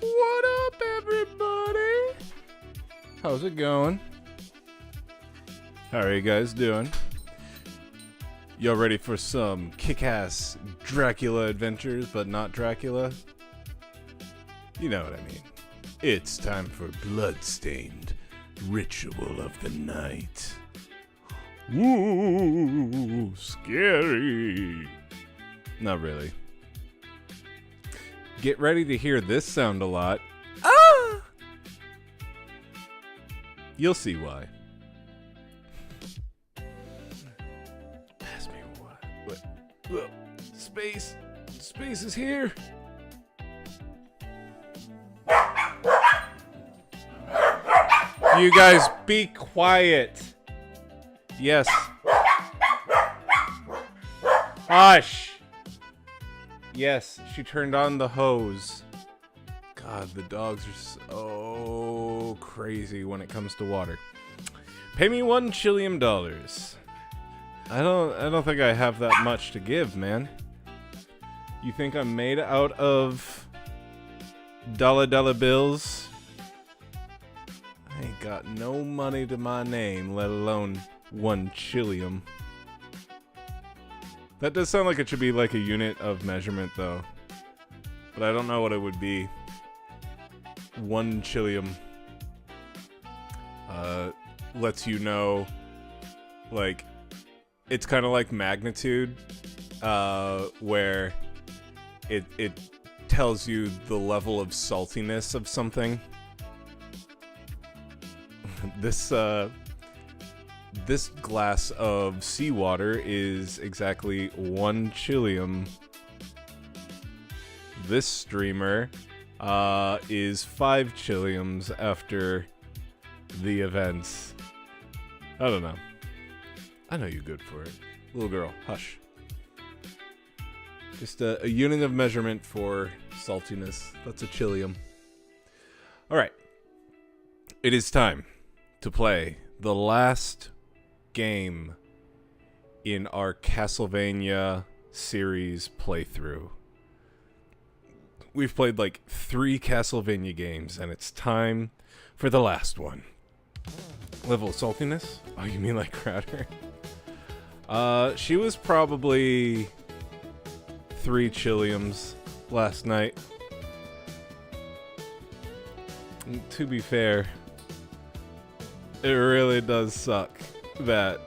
What up, everybody? How's it going? How are you guys doing? Y'all ready for some kick-ass Dracula adventures, but not Dracula? You know what I mean. It's time for Bloodstained, Ritual of the Night. Ooh, scary. Not really. Get ready to hear this sound a lot. Ah! You'll see why. Pass me what? Space. Space is here. You guys be quiet. Yes. Hush. Yes, she turned on the hose. God, the dogs are so crazy when it comes to water. Pay me $1 chillion. I don't think I have that much to give, man. You think I'm made out of dollar bills? I ain't got no money to my name, let alone $1 chillion. That does sound like it should be like a unit of measurement, though. But I don't know what it would be. $1 chillion. Lets you know, like, it's kind of like magnitude, where it tells you the level of saltiness of something. This glass of seawater is exactly $1 chillion. This streamer is 5 chillions after the events. I don't know. I know you're good for it. Little girl, hush. Just a unit of measurement for saltiness. That's a chillion. Alright. It is time to play the last game in our Castlevania series playthrough. We've played like 3 Castlevania games, and it's time for the last one. Level of saltiness? Oh, you mean like Crowder? She was probably 3 chilliums last night. To be fair, it really does suck that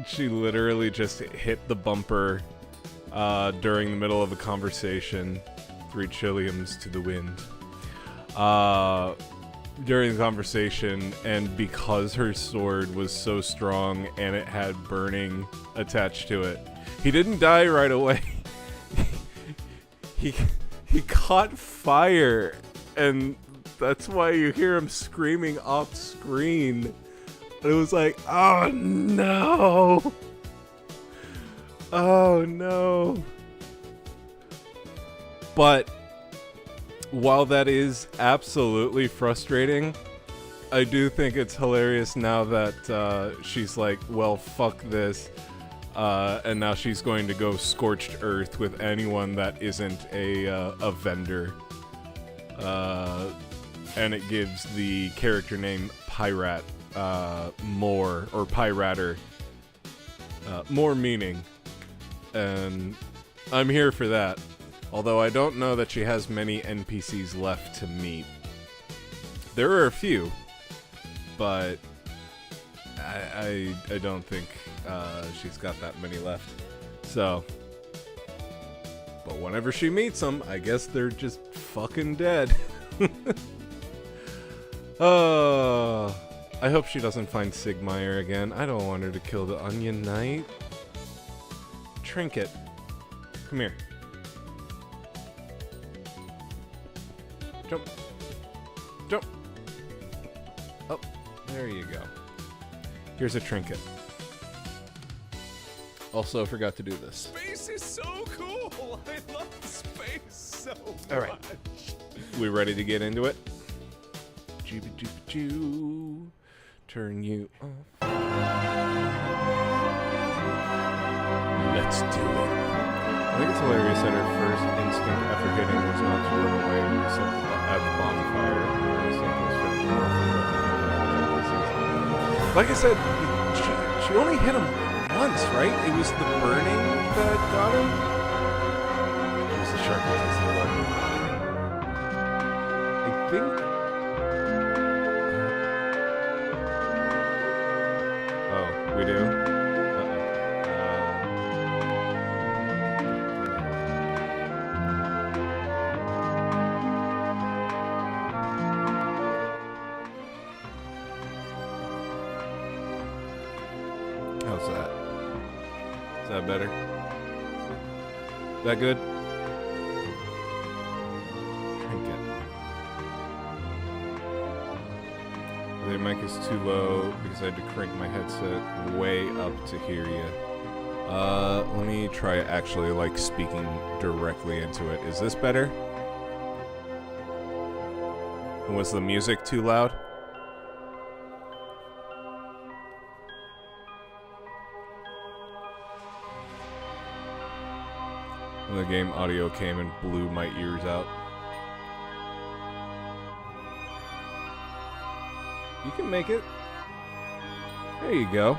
she literally just hit the bumper during the middle of a conversation. 3 chilliums to the wind. During the conversation, and because her sword was so strong and it had burning attached to it, he didn't die right away. he caught fire, and that's why you hear him screaming off screen. It was like, oh no! Oh no! But while that is absolutely frustrating, I do think it's hilarious now that she's like, well, fuck this. And now she's going to go scorched earth with anyone that isn't a vendor. And it gives the character name Pirate more, or Pirater, more meaning. And I'm here for that. Although I don't know that she has many NPCs left to meet. There are a few, but I don't think she's got that many left. So, but whenever she meets them, I guess they're just fucking dead. Oh, I hope she doesn't find Sigmire again. I don't want her to kill the Onion Knight. Trinket, come here. Jump. Jump. Oh, there you go. Here's a trinket. Also, forgot to do this. Space is so cool! I love space so much! Alright. We ready to get into it? Jooby-dooby-doo. Turn you off. Let's do it. I think it's hilarious that her first instinct after hitting was not to run away except at the bonfire. Her instinct was finishing off the like I said, she only hit him once, right? It was the burning that got him? It was the sharpness of the weapon. I think... Oh, we do? How's that? Is that better? That good? Trinket. The mic is too low because I had to crank my headset way up to hear you. Let me try actually like speaking directly into it. Is this better? And was the music too loud? And the game audio came and blew my ears out. You can make it. There you go.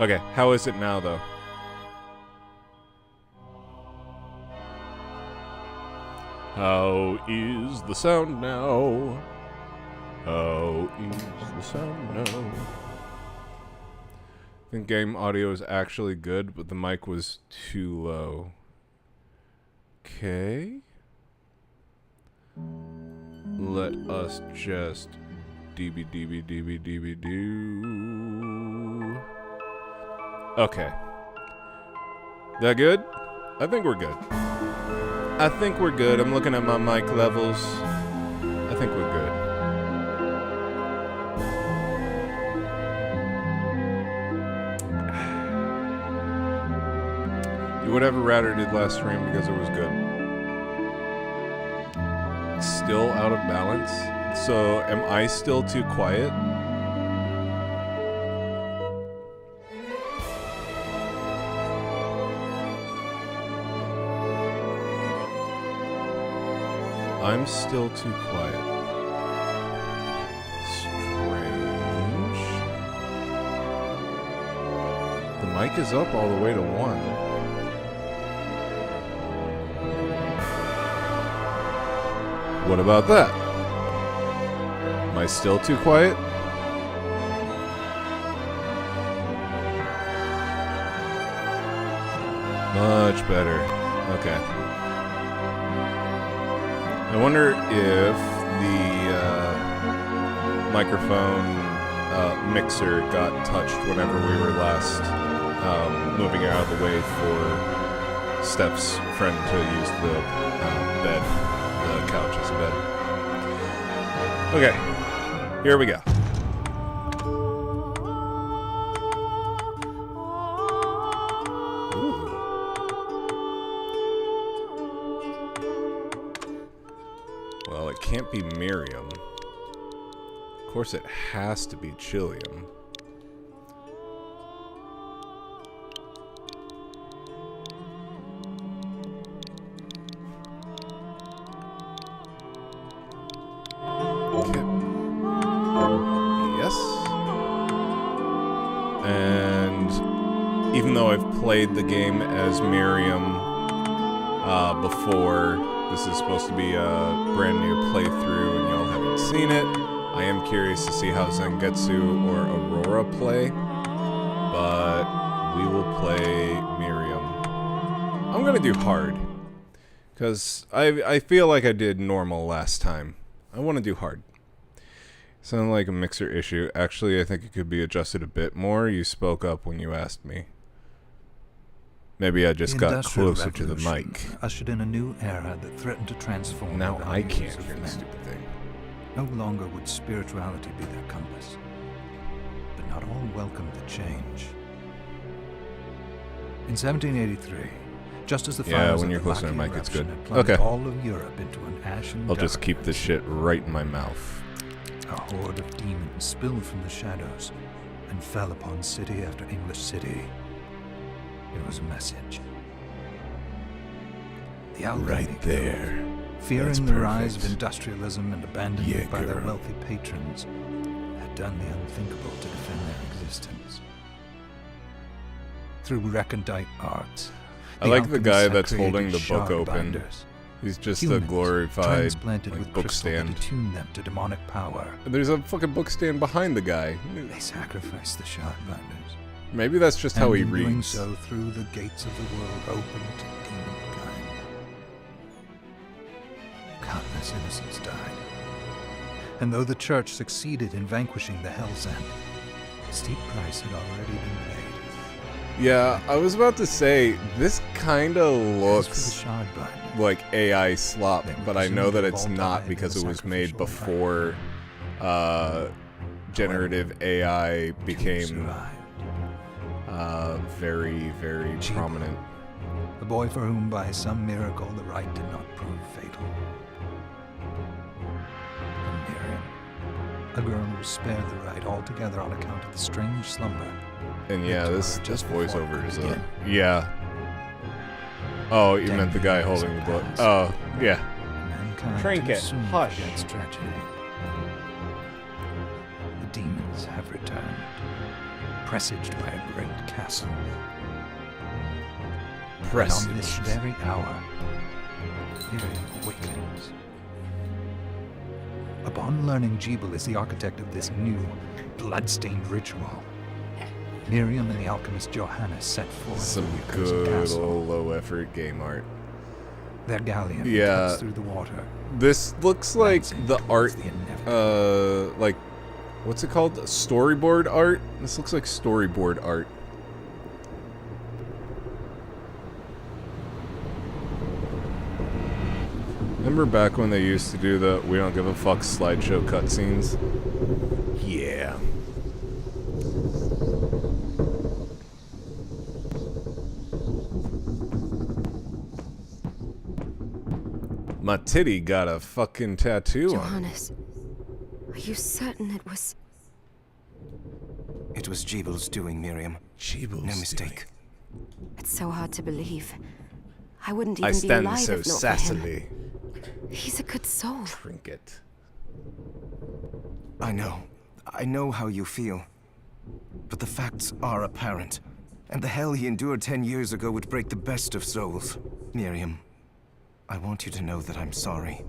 Okay, how is it now, though? How is the sound now? How is the sound now? I think game audio is actually good, but the mic was too low. Okay. Let us just DB do. Okay. That good? I think we're good. I think we're good. I'm looking at my mic levels. I think we're good. Do whatever Router did last stream because it was good. Still out of balance? So, am I still too quiet? I'm still too quiet. Strange. The mic is up all the way to 1. What about that? Am I still too quiet? Much better. Okay. I wonder if the microphone mixer got touched whenever we were last moving it out of the way for Steph's friend to use the bed. The couch as a bed. Okay, here we go. Ooh. Well, it can't be Miriam. Of course, it has to be Chillium. Played the game as Miriam before. This is supposed to be a brand new playthrough and y'all haven't seen it. I am curious to see how Zangetsu or Aurora play, but we will play Miriam. I'm gonna do hard because I feel like I did normal last time. I want to do hard. Sounded like a mixer issue. Actually, I think it could be adjusted a bit more. You spoke up when you asked me. Maybe I just got closer to the mic. Ushered in a new era that threatened to transform. Now I can't hear the stupid thing. No longer would spirituality be their compass, but not all welcomed the change. In 1783, just as the fires when of you're the closer to the Luckian mic, it's good. eruption had plunged Okay. all of Europe into an ashen I'll just keep this darkness, shit right in my mouth. a horde of demons spilled from the shadows and fell upon city after English city. It was a message. The Albany Right there. That's fearing the rise of perfect. industrialism and abandonment Yeah, by their girl. wealthy patrons, had done the unthinkable to defend their existence. Through recondite arts, I like the alchemists guy had that's holding created the book shard open. binders, He's just a humans glorified transplanted like, with book crystal that stand. attuned them to demonic power. There's a fucking book stand behind the guy. They sacrificed the shard binders. Maybe that's just how he and in doing reads. so, through the gates of the world open to demonkind. Countless innocents died. And though the church succeeded in vanquishing the Hell's End, a steep price had already been paid. Yeah, I was about to say, this kind of As for the looks shard binder, like AI slop, They were but I know that presumably it's all not died because in it the was made sacrificial before generative AI two became survived. very, very prominent. A boy for whom, by some miracle, the rite did not prove fatal. And Miriam, a girl who was spared the rite altogether on account of the strange slumber. And yeah, Into this her just before it voiceover could is begin. yeah. Oh, you meant the guy Years holding the book. passed. Oh, yeah. Mankind Trinket, too soon hush. forgets tragedy. The demons have returned, presaged by a great castle. And on this Presaged. very hour, Miriam awakens. Upon learning Jebel is the architect of this new, bloodstained ritual, Miriam and the alchemist Johannes set forth Some to the accursed good castle. old low-effort game art. Their galleon Yeah. cuts through the water. This looks like glancing the towards art, the inevitable. like, what's it called? Storyboard art? This looks like storyboard art. Remember back when they used to do the we don't give a fuck slideshow cutscenes? Yeah. My titty got a fucking tattoo on it. Johannes, are you certain it was... It was Jebel's doing, Miriam. Jeeble's No mistake. It's so hard to believe. I wouldn't I even be stand alive so if not for him. sassily. He's a good soul. Trinket. I know. I know how you feel. But the facts are apparent. And the hell he endured 10 years ago would break the best of souls. Miriam, I want you to know that I'm sorry.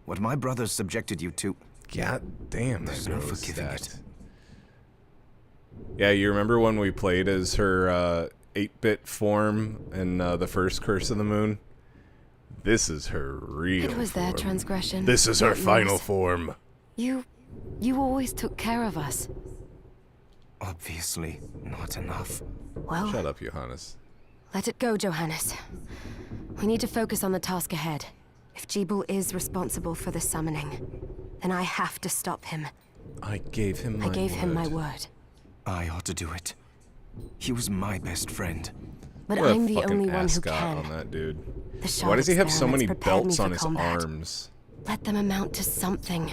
What my brothers subjected you to... God damn, that There's no girl is forgiving stacked. it. Yeah, you remember when we played as her 8-bit form in the first Curse of the Moon? This is her real It was their form. transgression. This is her not final yours. form. You always took care of us. Obviously, not enough. Well, Shut up, Johannes. let it go, Johannes. We need to focus on the task ahead. If Jebel is responsible for the summoning, then I have to stop him. I gave him my I gave him my word. word. I ought to do it. He was my best friend. But What a I'm the fucking only one who ascot can. on that dude. The shard Why does he have so many experiments prepared me belts for on his combat. arms? Let them amount to something.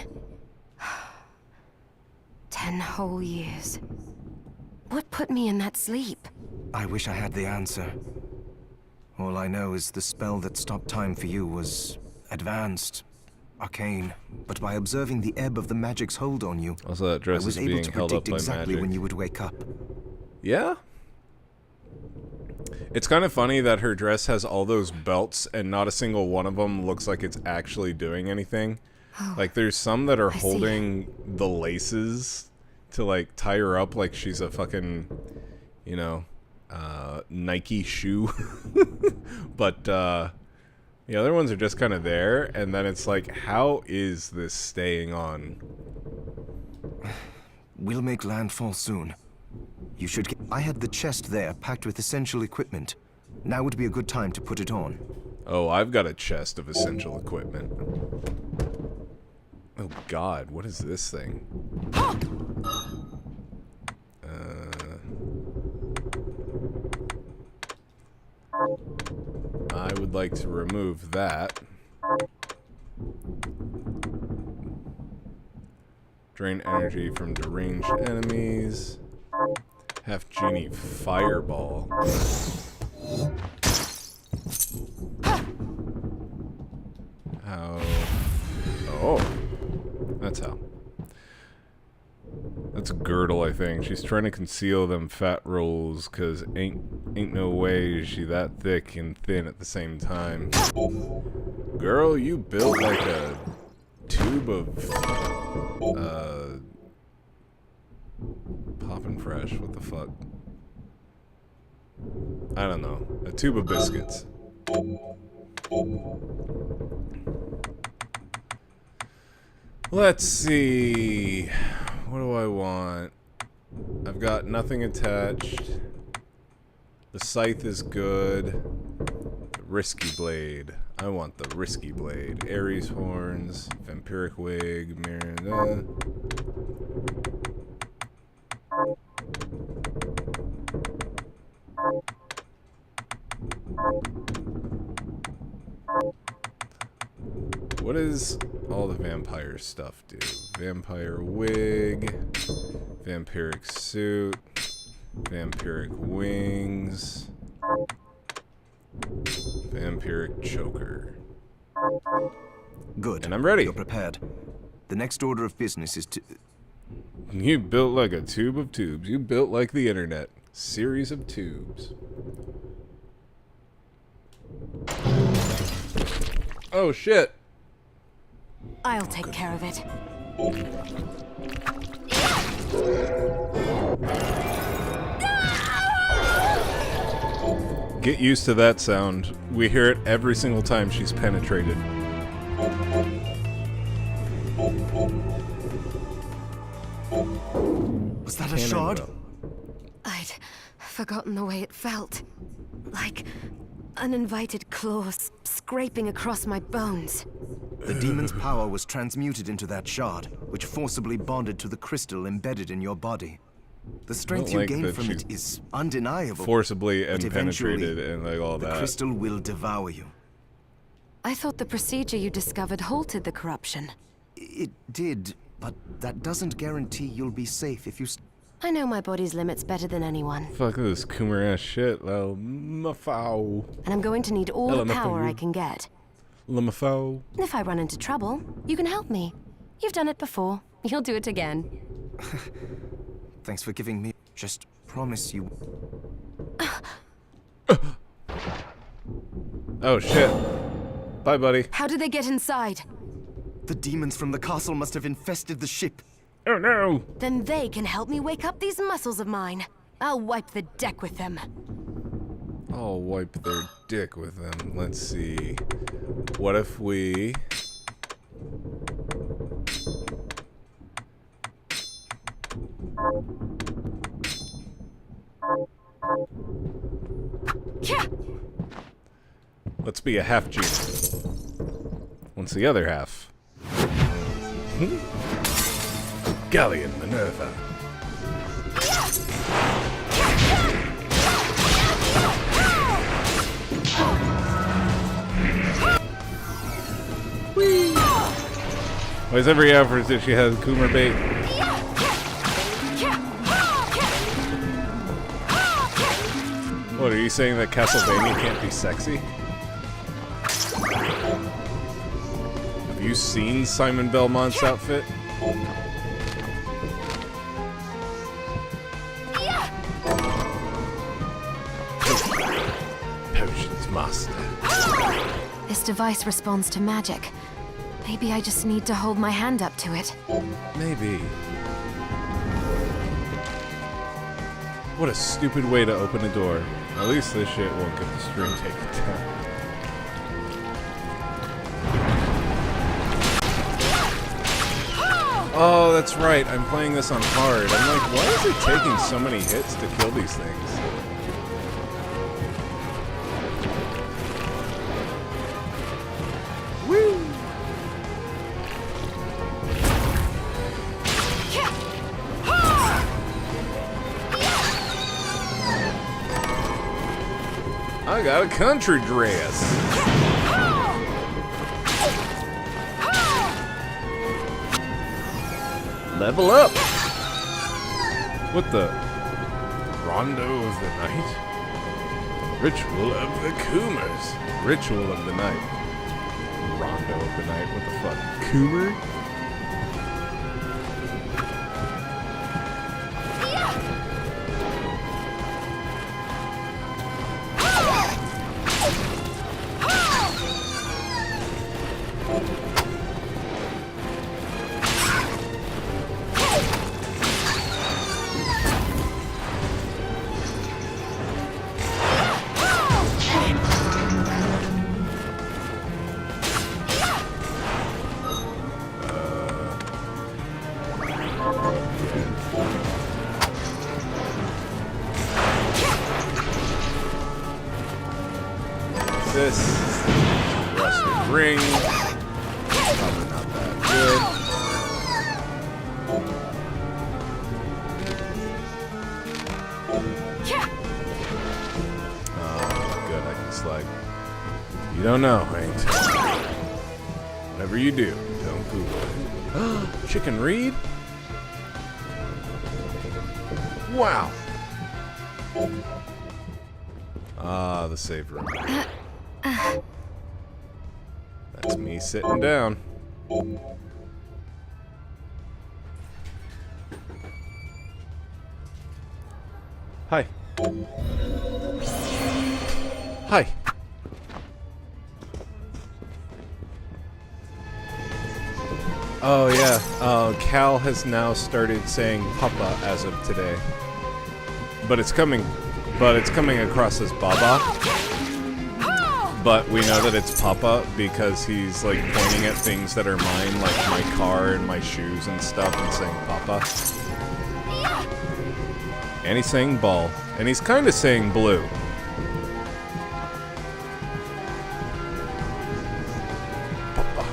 10 whole years. What put me in that sleep? I wish I had the answer. All I know is the spell that stopped time for you was advanced, arcane. But by observing the ebb of the magic's hold on you, Also, that I dress was is able being to held up predict by exactly magic. when you would wake up. Yeah? It's kind of funny that her dress has all those belts and not a single one of them looks like it's actually doing anything. Like, there's some that are I see. holding the laces to, like, tie her up like she's a fucking, you know, Nike shoe. But, the other ones are just kind of there, and then it's like, how is this staying on? We'll make landfall soon. You should get... I had the chest there packed with essential equipment. Now would be a good time to put it on. Oh, I've got a chest of essential equipment. Oh god, what is this thing? I would like to remove that. Drain energy from deranged enemies. Half genie fireball. That's how. That's a girdle, I think. She's trying to conceal them fat rolls, cause ain't no way is she that thick and thin at the same time. Girl, you built like a tube of poppin' fresh. What the fuck? I don't know. A tube of biscuits. Let's see. What do I want? I've got nothing attached. The scythe is good. The risky blade. I want the risky blade. Ares horns, vampiric wig, Miranda. What does all the vampire stuff do? Vampire wig, vampiric suit, vampiric wings, vampiric choker. Good. And I'm ready. You're prepared. The next order of business is to... You built like a tube of tubes. You built like the internet. Series of tubes. Oh shit. I'll take care of it. Get used to that sound. We hear it every single time she's penetrated. Was that a shard? I'd forgotten the way it felt. Like uninvited claws scraping across my bones. The demon's power was transmuted into that shard, which forcibly bonded to the crystal embedded in your body. The strength you like gain that from she it is undeniable. Forcibly but and eventually, penetrated and like all the that. crystal will devour you. I thought the procedure you discovered halted the corruption. It did, but that doesn't guarantee you'll be safe if you... I know my body's limits better than anyone. Fuck this Coomer ass shit. Lamafau. And I'm going to need all the power I can get. Lamafau. If I run into trouble, you can help me. You've done it before. You'll do it again. Thanks for giving me... Just promise you... Oh shit. Bye, buddy. How did they get inside? The demons from the castle must have infested the ship. Oh no. Then they can help me wake up these muscles of mine. I'll wipe the deck with them. I'll wipe their dick with them. Let's see. What if we... Let's be a half genie. What's the other half? Galleon Minerva. Whee! Why is every effort that she has Coomer bait? What, are you saying that Castlevania can't be sexy? Have you seen Simon Belmont's outfit? Potions master. This device responds to magic. Maybe I just need to hold my hand up to it. Maybe. What a stupid way to open a door. At least this shit won't get the string taken down. Oh, that's right. I'm playing this on hard. I'm like, why is it taking so many hits to kill these things? Woo! I got a country dress. Level up! What the? Rondo of the night? Ritual of the Coomers. Ritual of the night. Rondo of the night? What the fuck? Coomer? This rusted ring. Probably not that good. Good, I can slide. You don't know, ain't? Whatever you do, don't Google it. Chicken Reed? Wow. Ah, the save room. That's me sitting down. Hi. Hi. Oh yeah, Cal has now started saying Papa as of today. But it's coming across as Baba. But we know that it's Papa because he's like pointing at things that are mine, like my car and my shoes and stuff, and saying Papa. And he's saying ball. And he's kind of saying blue. Papa.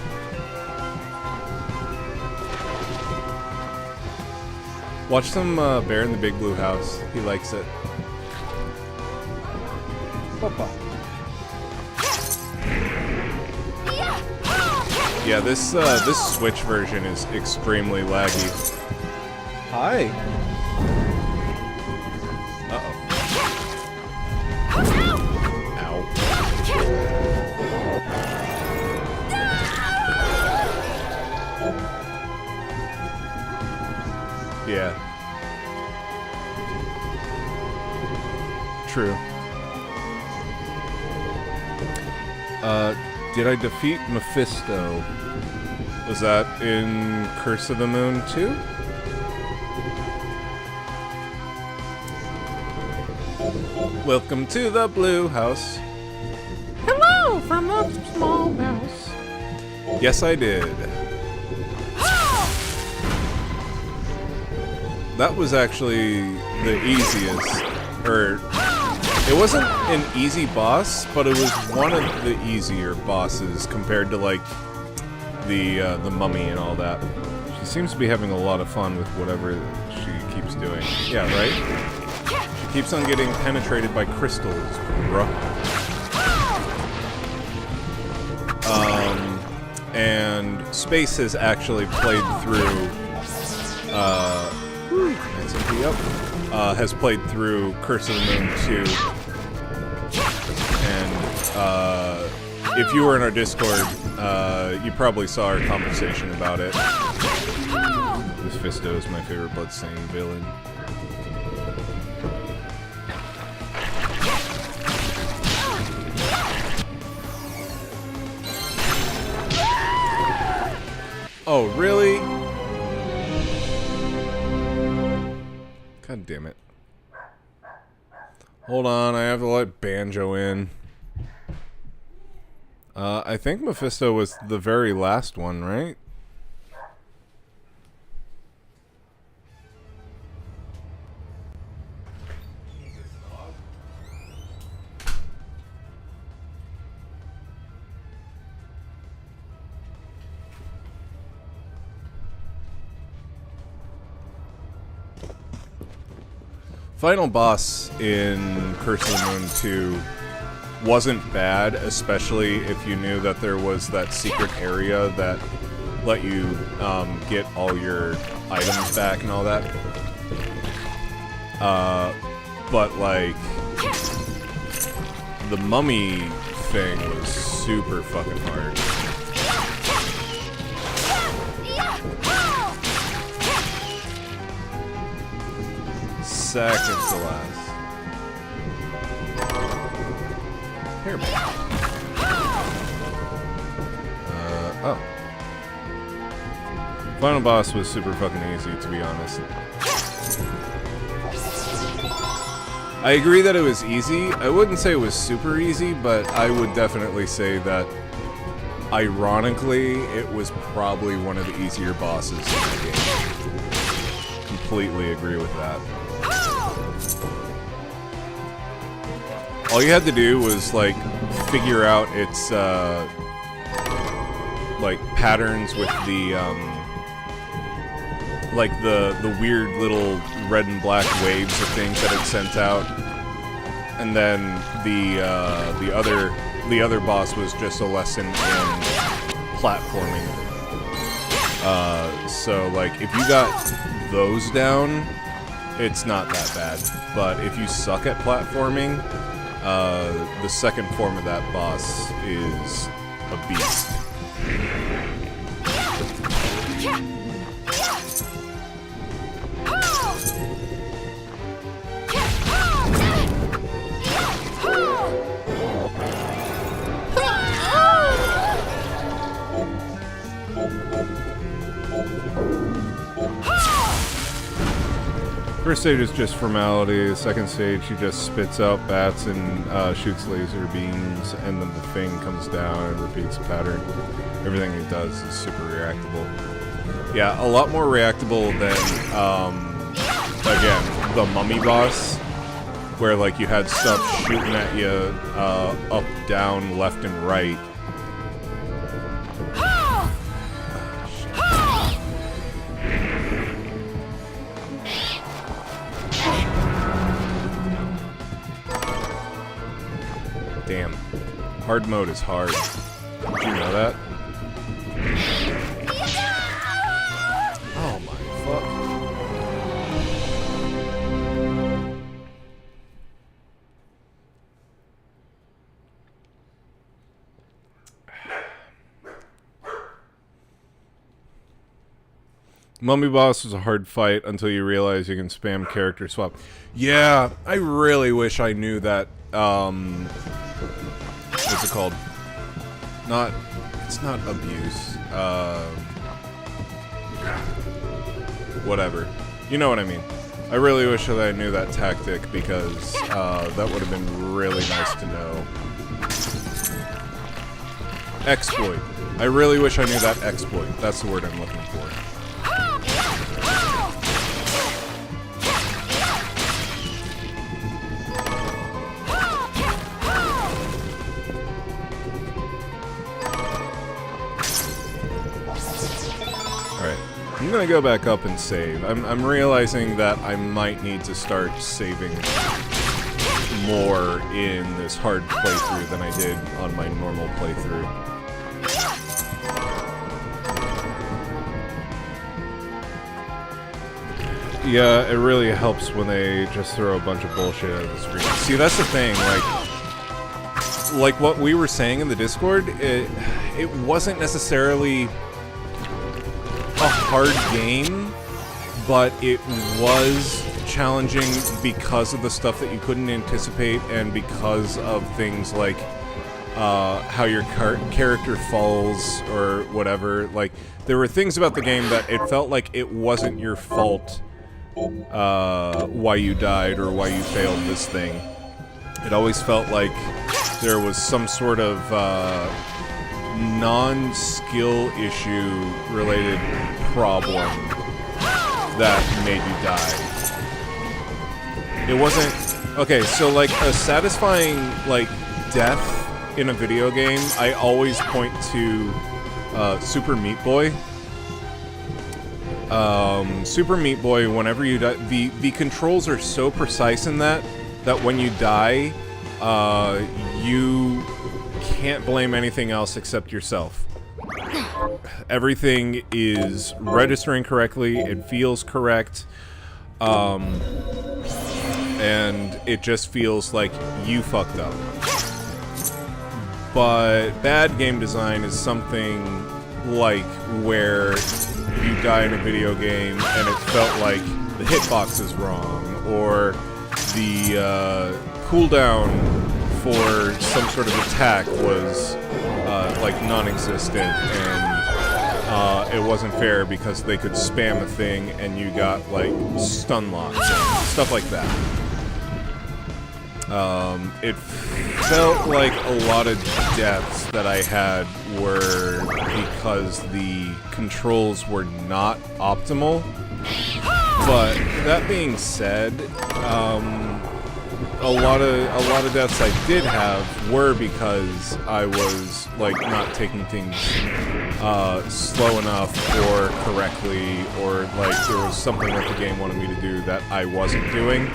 Watch some Bear in the Big Blue House. He likes it. Papa. Yeah, this Switch version is extremely laggy. Hi. Uh-oh. Ow. Yeah. True. Did I defeat Mephisto? Was that in Curse of the Moon too? Welcome to the Blue House. Hello from the small house. Yes, I did. That was actually the easiest, or it wasn't an easy boss, but it was one of the easier bosses compared to like the mummy and all that. She seems to be having a lot of fun with whatever she keeps doing. Yeah, right? She keeps on getting penetrated by crystals, bruh. And Space has actually played through has played through Curse of the Moon 2. And if you were in our Discord, you probably saw our conversation about it. Mephisto is my favorite Bloodstained villain. Oh, really? God damn it. Hold on, I have to let Banjo in. I think Mephisto was the very last one, right? Final boss in Curse of the Moon 2 wasn't bad, especially if you knew that there was that secret area that let you get all your items back and all that. But like the mummy thing was super fucking hard. Second to last. Here, man. Oh. Final boss was super fucking easy, to be honest. I agree that it was easy. I wouldn't say it was super easy, but I would definitely say that, ironically, it was probably one of the easier bosses in the game. Completely agree with that. All you had to do was, like, figure out its like patterns with the like the weird little red and black waves of things that it sent out, and then the other boss was just a lesson in platforming. So like if you got those down, it's not that bad. But if you suck at platforming, the second form of that boss is a beast. First stage is just formality. The second stage, he just spits out bats and shoots laser beams, and then the thing comes down and repeats the pattern. Everything he does is super reactable. Yeah, a lot more reactable than, again, the mummy boss, where like you had stuff shooting at you up, down, left, and right. Damn. Hard mode is hard. Did you know that? Oh my fuck. Mummy boss was a hard fight until you realize you can spam character swap. Yeah, I really wish I knew that, what's it called? It's not abuse. Whatever. You know what I mean. I really wish that I knew that tactic, because that would have been really nice to know. Exploit. I really wish I knew that exploit. That's the word I'm looking for. I'm gonna go back up and save. I'm realizing that I might need to start saving more in this hard playthrough than I did on my normal playthrough. Yeah, it really helps when they just throw a bunch of bullshit at the screen. See, that's the thing, like what we were saying in the Discord, it wasn't necessarily a hard game, but it was challenging because of the stuff that you couldn't anticipate, and because of things like how your character falls or whatever. Like, there were things about the game that it felt like it wasn't your fault why you died or why you failed this thing. It always felt like there was some sort of non-skill issue related problem that made you die. It wasn't... Okay, so like a satisfying like death in a video game, I always point to Super Meat Boy. Super Meat Boy, whenever you die, the controls are so precise in that when you die, you can't blame anything else except yourself. Everything is registering correctly, it feels correct, and it just feels like you fucked up. But bad game design is something like where you die in a video game and it felt like the hitbox is wrong, or the cooldown for some sort of attack was like non-existent, and it wasn't fair because they could spam a thing and you got like stun locks and stuff like that. It felt like a lot of deaths that I had were because the controls were not optimal. But that being said, a lot of deaths I did have were because I was like not taking things slow enough or correctly, or like there was something that the game wanted me to do that I wasn't doing.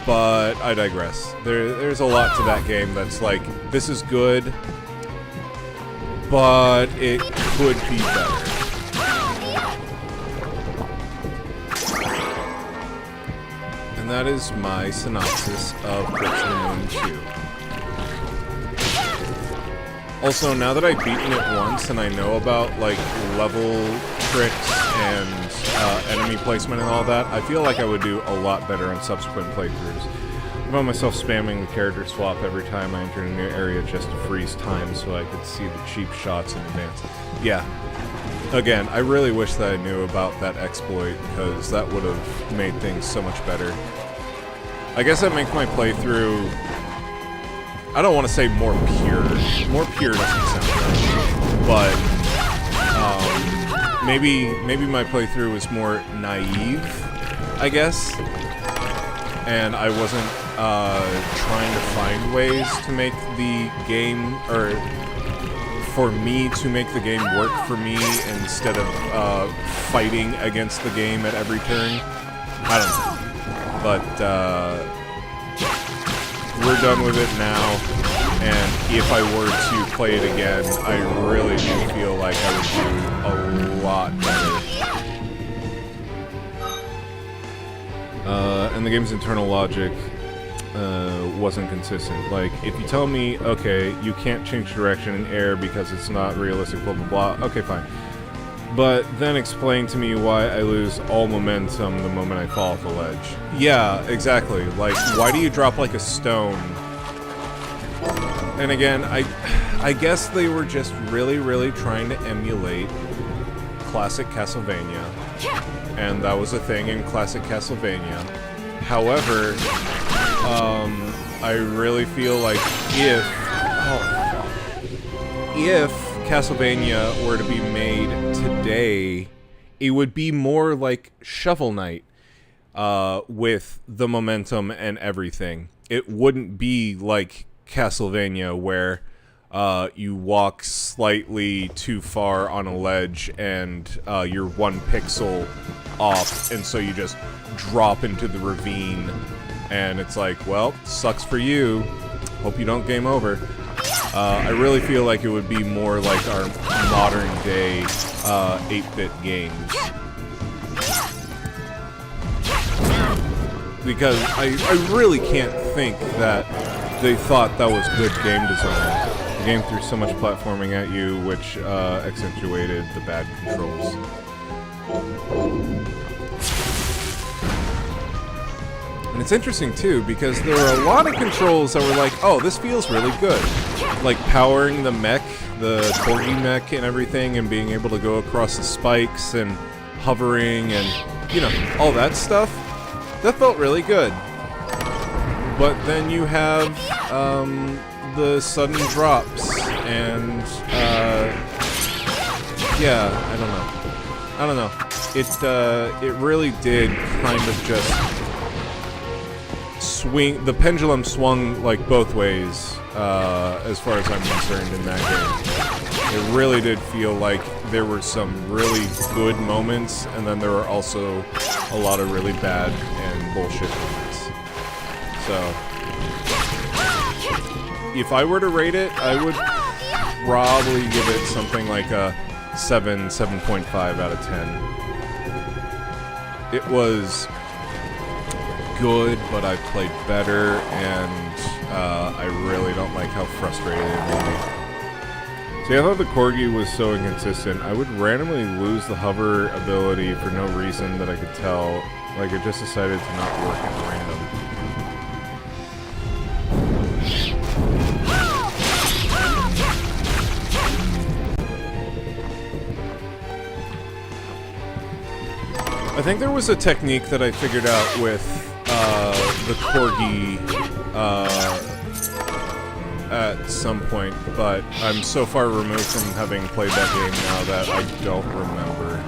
But I digress. There's a lot to that game that's like, this is good, but it could be better. And that is my synopsis of Crypt of the Moon 2. Also, now that I've beaten it once and I know about like level tricks and enemy placement and all that, I feel like I would do a lot better on subsequent playthroughs. I found myself spamming the character swap every time I entered a new area just to freeze time so I could see the cheap shots in advance. Yeah. Again, I really wish that I knew about that exploit, because that would have made things so much better. I guess that makes my playthrough, I don't want to say more pure. More pure doesn't sound right. But maybe my playthrough was more naive, I guess. And I wasn't trying to find ways to make the game, or for me to make the game work for me instead of fighting against the game at every turn. I don't know. But we're done with it now, and if I were to play it again, I really do feel like I would do a lot better. And the game's internal logic wasn't consistent. Like, if you tell me, okay, you can't change direction in air because it's not realistic, blah blah blah, okay, fine. But then explain to me why I lose all momentum the moment I fall off the ledge. Yeah, exactly. Like, why do you drop like a stone? And again, I guess they were just really trying to emulate classic Castlevania. And that was a thing in classic Castlevania. However, I really feel like if Castlevania were to be made today, it would be more like Shovel Knight, with the momentum and everything. It wouldn't be like Castlevania where you walk slightly too far on a ledge and you're 1 pixel off, and so you just drop into the ravine, and it's like, well, sucks for you. Hope you don't game over. I really feel like it would be more like our modern day 8-bit games. Because I really can't think that they thought that was good game design. The game threw so much platforming at you, which accentuated the bad controls. And it's interesting too, because there were a lot of controls that were like, oh, this feels really good. Like powering the mech, the Corgi mech and everything, and being able to go across the spikes and hovering and, you know, all that stuff. That felt really good. But then you have the sudden drops and yeah, I don't know. It really did kind of just swing. The pendulum swung like both ways, as far as I'm concerned in that game. It really did feel like there were some really good moments, and then there were also a lot of really bad and bullshit moments. So, if I were to rate it, I would probably give it something like a 7.5 out of 10. It was good, but I played better, and I really don't like how frustrated it made me. See, I thought the Corgi was so inconsistent. I would randomly lose the hover ability for no reason that I could tell. Like, it just decided to not work at random. I think there was a technique that I figured out with the Corgi at some point, but I'm so far removed from having played that game now that I don't remember.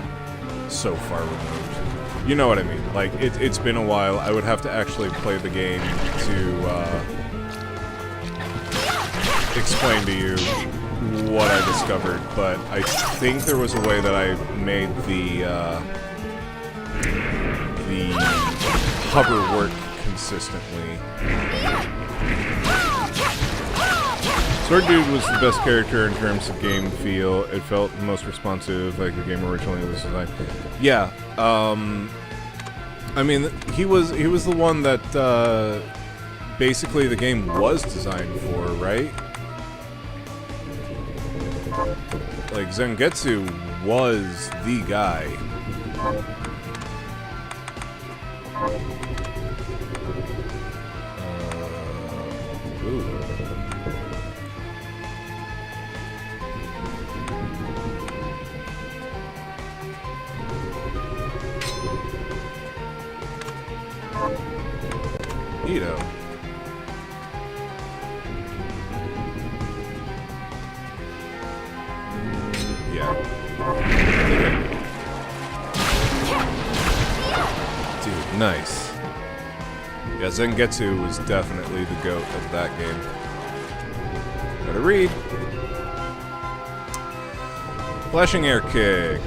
So far removed. You know what I mean. Like, it's been a while. I would have to actually play the game to explain to you what I discovered, but I think there was a way that I made the hover work consistently. Sword Dude was the best character in terms of game feel. It felt the most responsive, like the game originally was designed. Yeah, I mean, he was the one that basically the game was designed for, right? Like, Zangetsu was the guy. Ooh. Neato. Yeah. Dude, nice. Yeah, Zangetsu was definitely the GOAT of that game. Gotta read. Flashing air kick.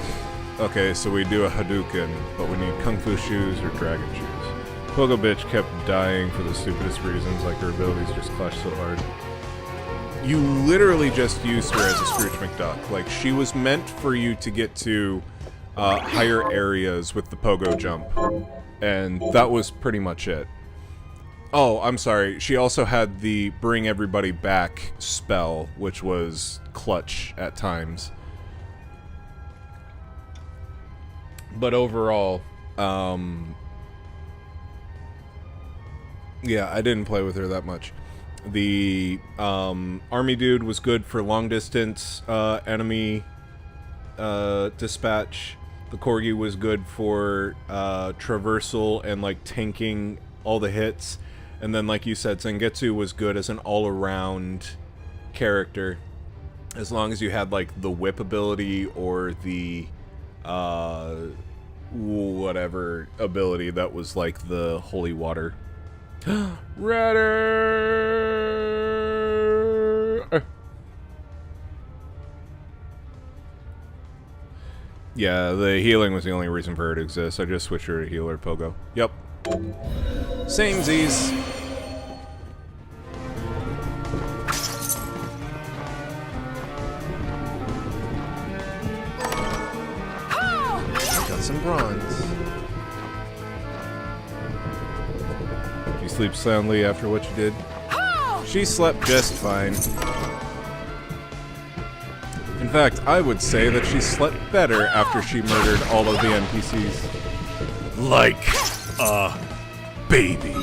Okay, so we do a Hadouken, but we need Kung Fu shoes or Dragon shoes. Pogo bitch kept dying for the stupidest reasons, like her abilities just clashed so hard. You literally just used her as a Scrooge McDuck. Like, she was meant for you to get to higher areas with the pogo jump. And that was pretty much it. Oh, I'm sorry. She also had the bring everybody back spell, which was clutch at times. But overall, yeah, I didn't play with her that much. The army dude was good for long distance enemy dispatch. The corgi was good for traversal and like tanking all the hits. And then, like you said, Zangetsu was good as an all-around character, as long as you had like the whip ability or the whatever ability that was like the holy water. Redder. Yeah, the healing was the only reason for her to exist. I just switched her to healer Pogo. Yep. Samesies. Got some bronze. You sleep soundly after what you did? She slept just fine. In fact, I would say that she slept better after she murdered all of the NPCs. Like a baby.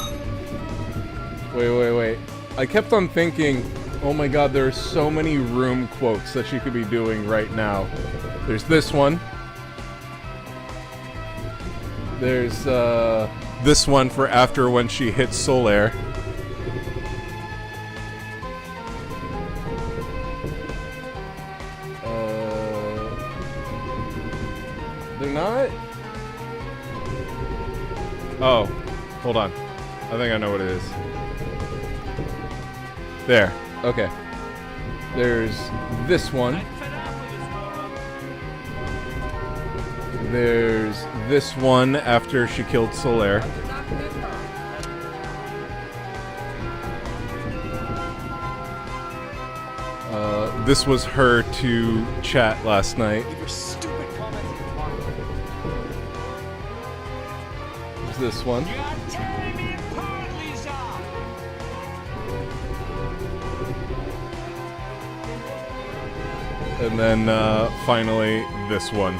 Wait. I kept on thinking, oh my god, there are so many room quotes that she could be doing right now. There's this one. There's, this one for after when she hits Solaire. They're not? Oh, hold on. I think I know what it is. There. Okay. There's this one. There's this one after she killed Solaire. This was her to chat last night. There's this one. And then finally this one.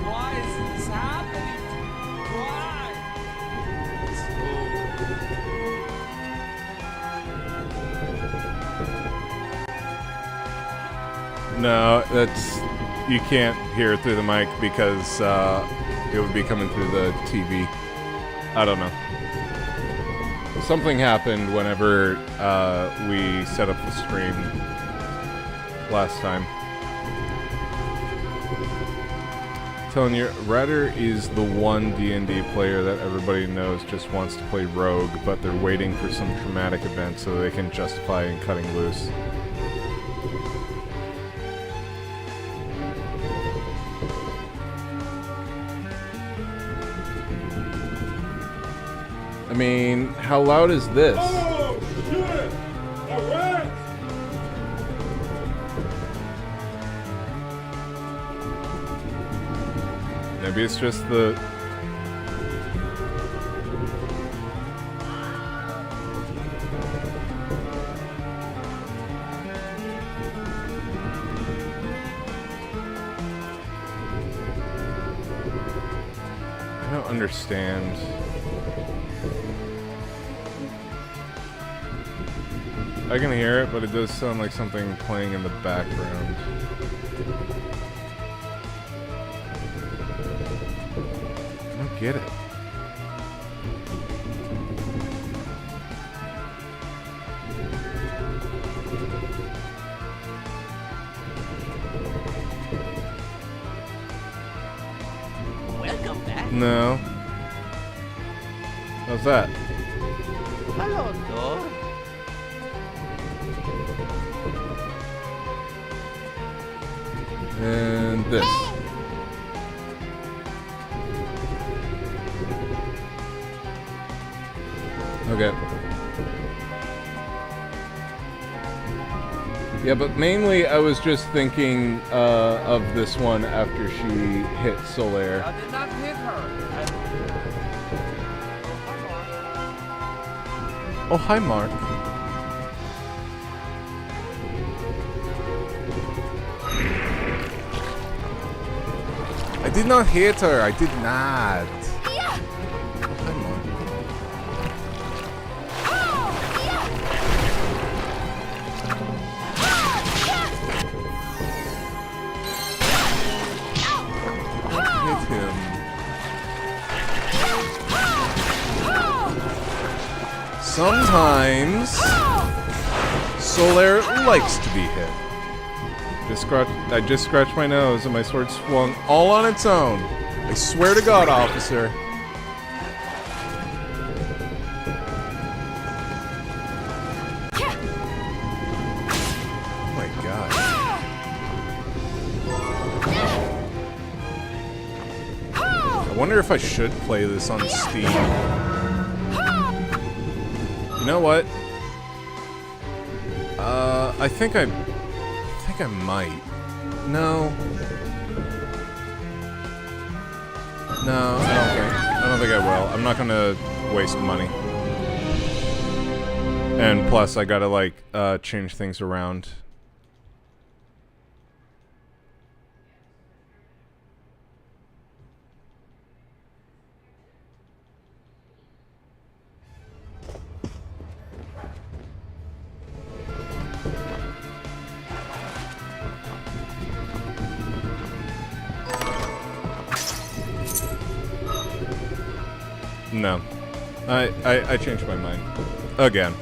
Why is this happening? No, that's... You can't hear it through the mic because it would be coming through the TV. I don't know. Something happened whenever we set up the stream last time. Telling you, Ryder is the one D&D player that everybody knows just wants to play rogue, but they're waiting for some traumatic event so they can justify in cutting loose. I mean, how loud is this? Oh, shit! Alright! Maybe it's just the... I don't understand. I can hear it, but it does sound like something playing in the background. I don't get it. Welcome back. No. How's that? Hello, Thor. And this. Okay. Yeah, but mainly I was just thinking of this one after she hit Solaire. I did not hit her. Oh, hi, Mark. I did not hit her. I did not. Oh, hi, Mark. Hit him. Sometimes Solaire likes to be hit. I just scratched my nose and my sword swung all on its own. I swear to God, officer. Oh my God. I wonder if I should play this on Steam. You know what? I think I might. No. No, I don't think I will. I'm not gonna waste money. And plus, I gotta like change things around. No. I changed my mind. Again.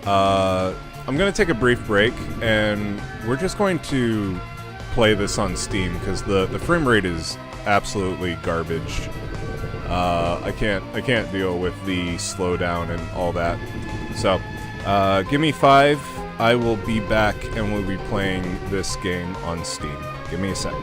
I'm gonna take a brief break, and we're just going to play this on Steam, because the frame rate is absolutely garbage. I can't deal with the slowdown and all that. So, give me 5. I will be back, and we'll be playing this game on Steam. Give me a sec.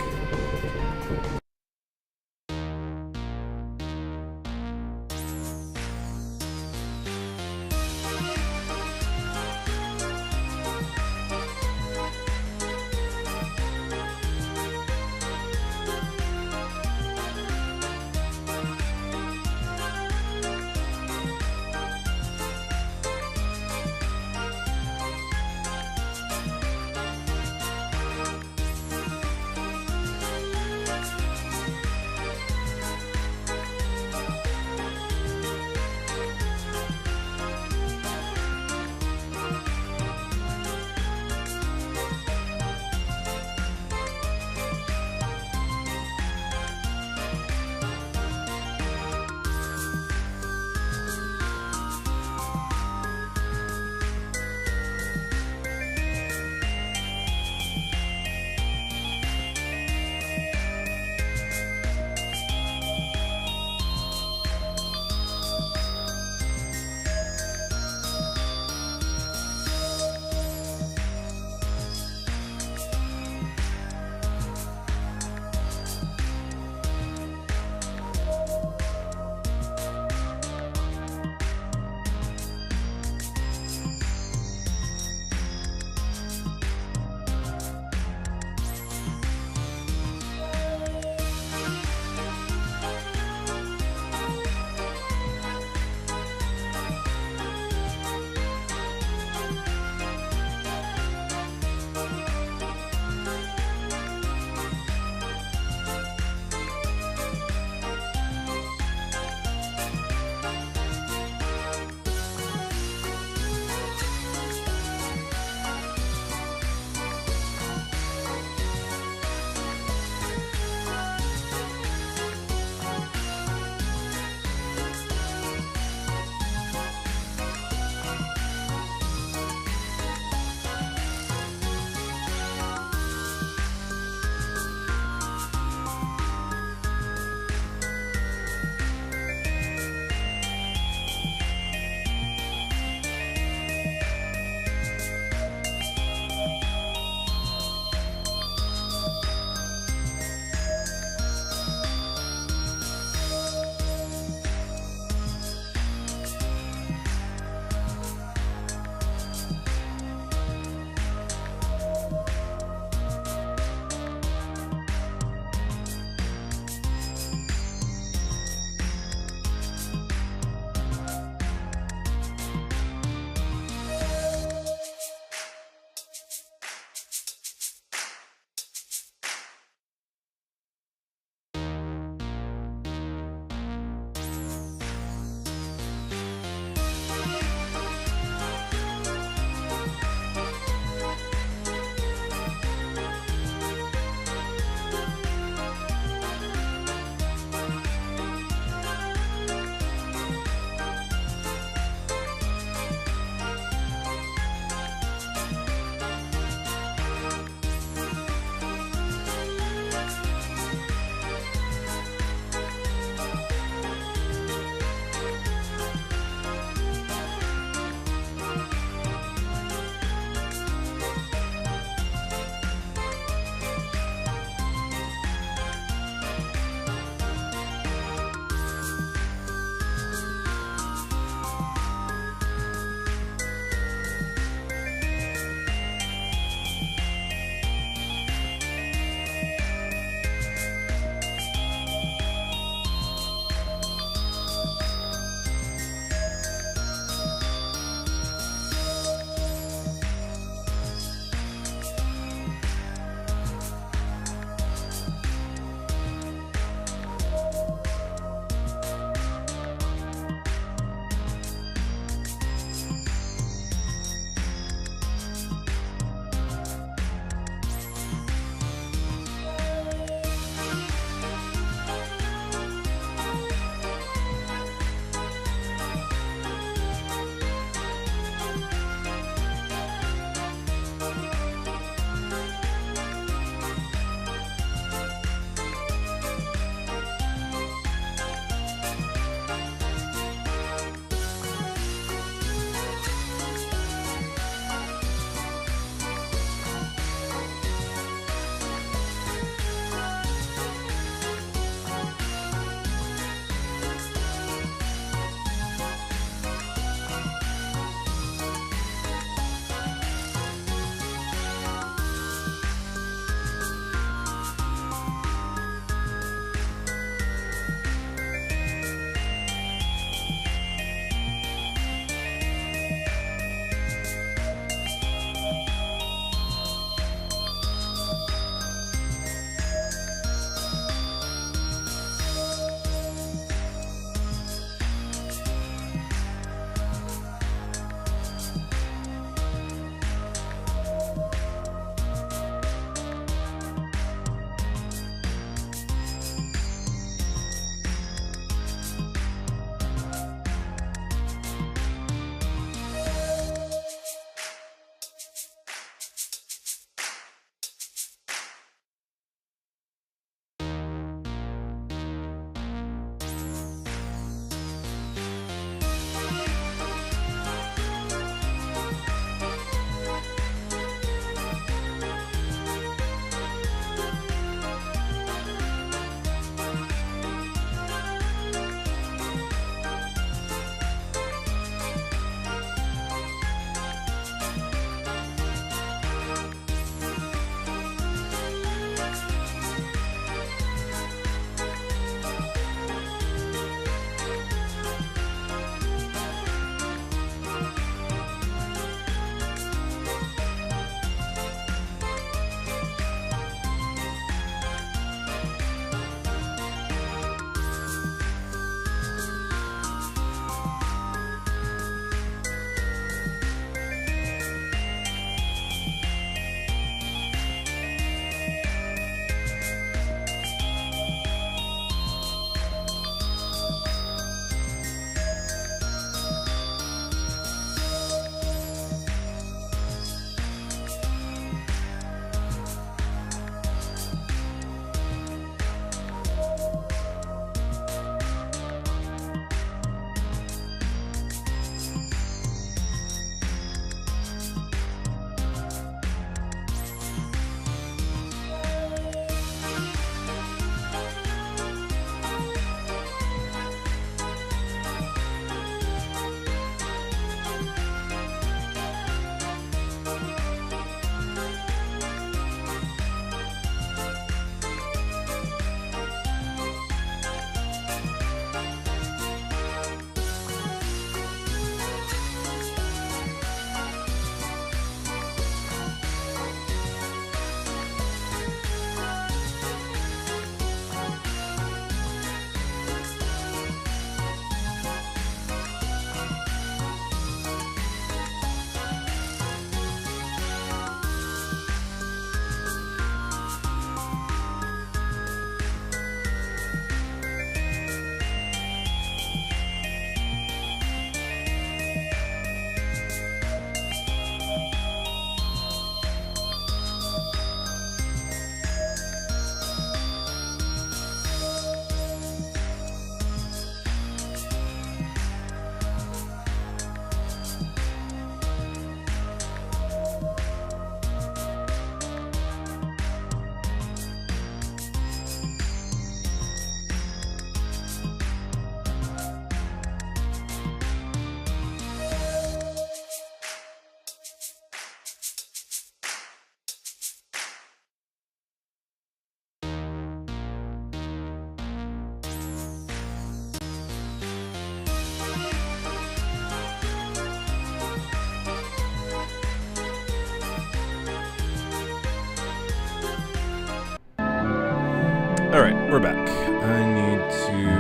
Alright, we're back. I need to do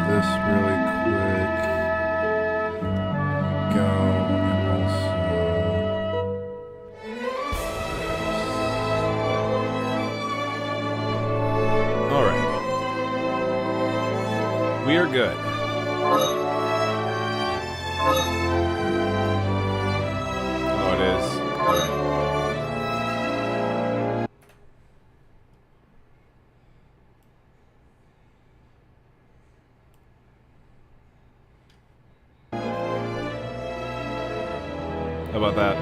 this really quick. Go and also... Alright. We are good. Oh, it is. Alright. How about that?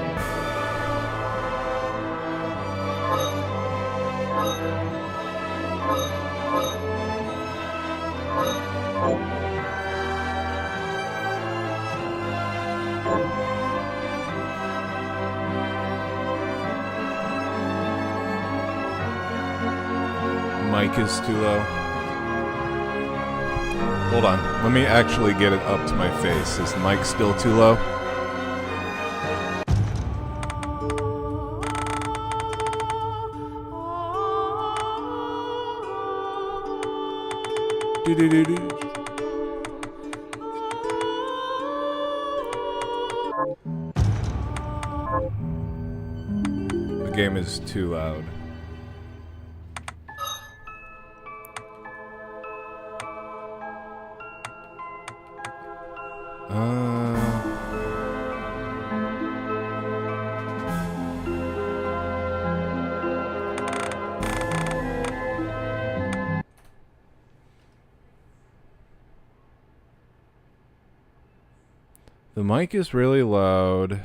Mic is too low. Hold on. Let me actually get it up to my face. Is the mic still too low? The game is too loud. The mic is really loud.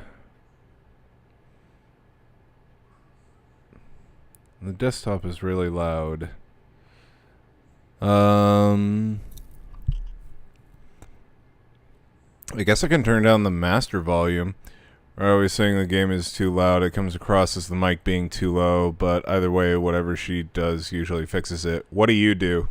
The desktop is really loud. I guess I can turn down the master volume. We're always saying the game is too loud. It comes across as the mic being too low, but either way, whatever she does usually fixes it. What do you do?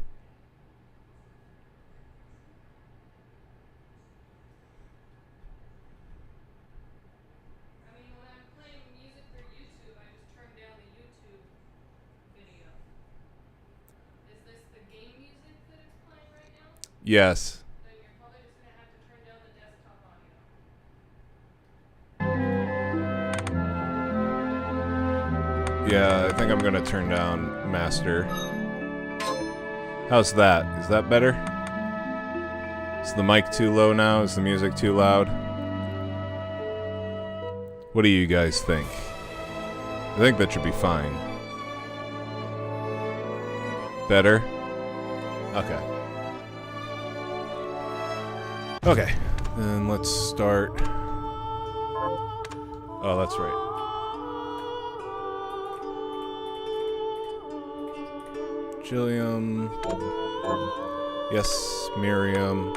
Yes. Then you're probably just going to have to turn down the desktop audio. Yeah, I think I'm gonna turn down master. How's that? Is that better? Is the mic too low now? Is the music too loud? What do you guys think? I think that should be fine. Better? Okay. Okay, then let's start. Oh, that's right. Jilliam. Yes, Miriam.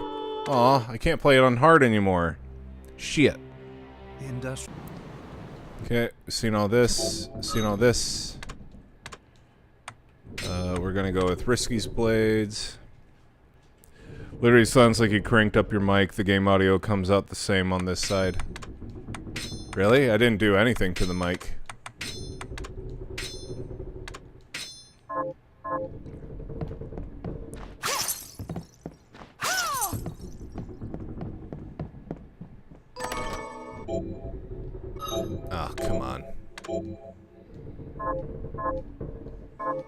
Aw, I can't play it on hard anymore. Shit. The industrial. Okay, seen all this. Seen all this. We're gonna go with Risky's Blades. Literally sounds like you cranked up your mic. The game audio comes out the same on this side. Really? I didn't do anything to the mic. Oh, come on.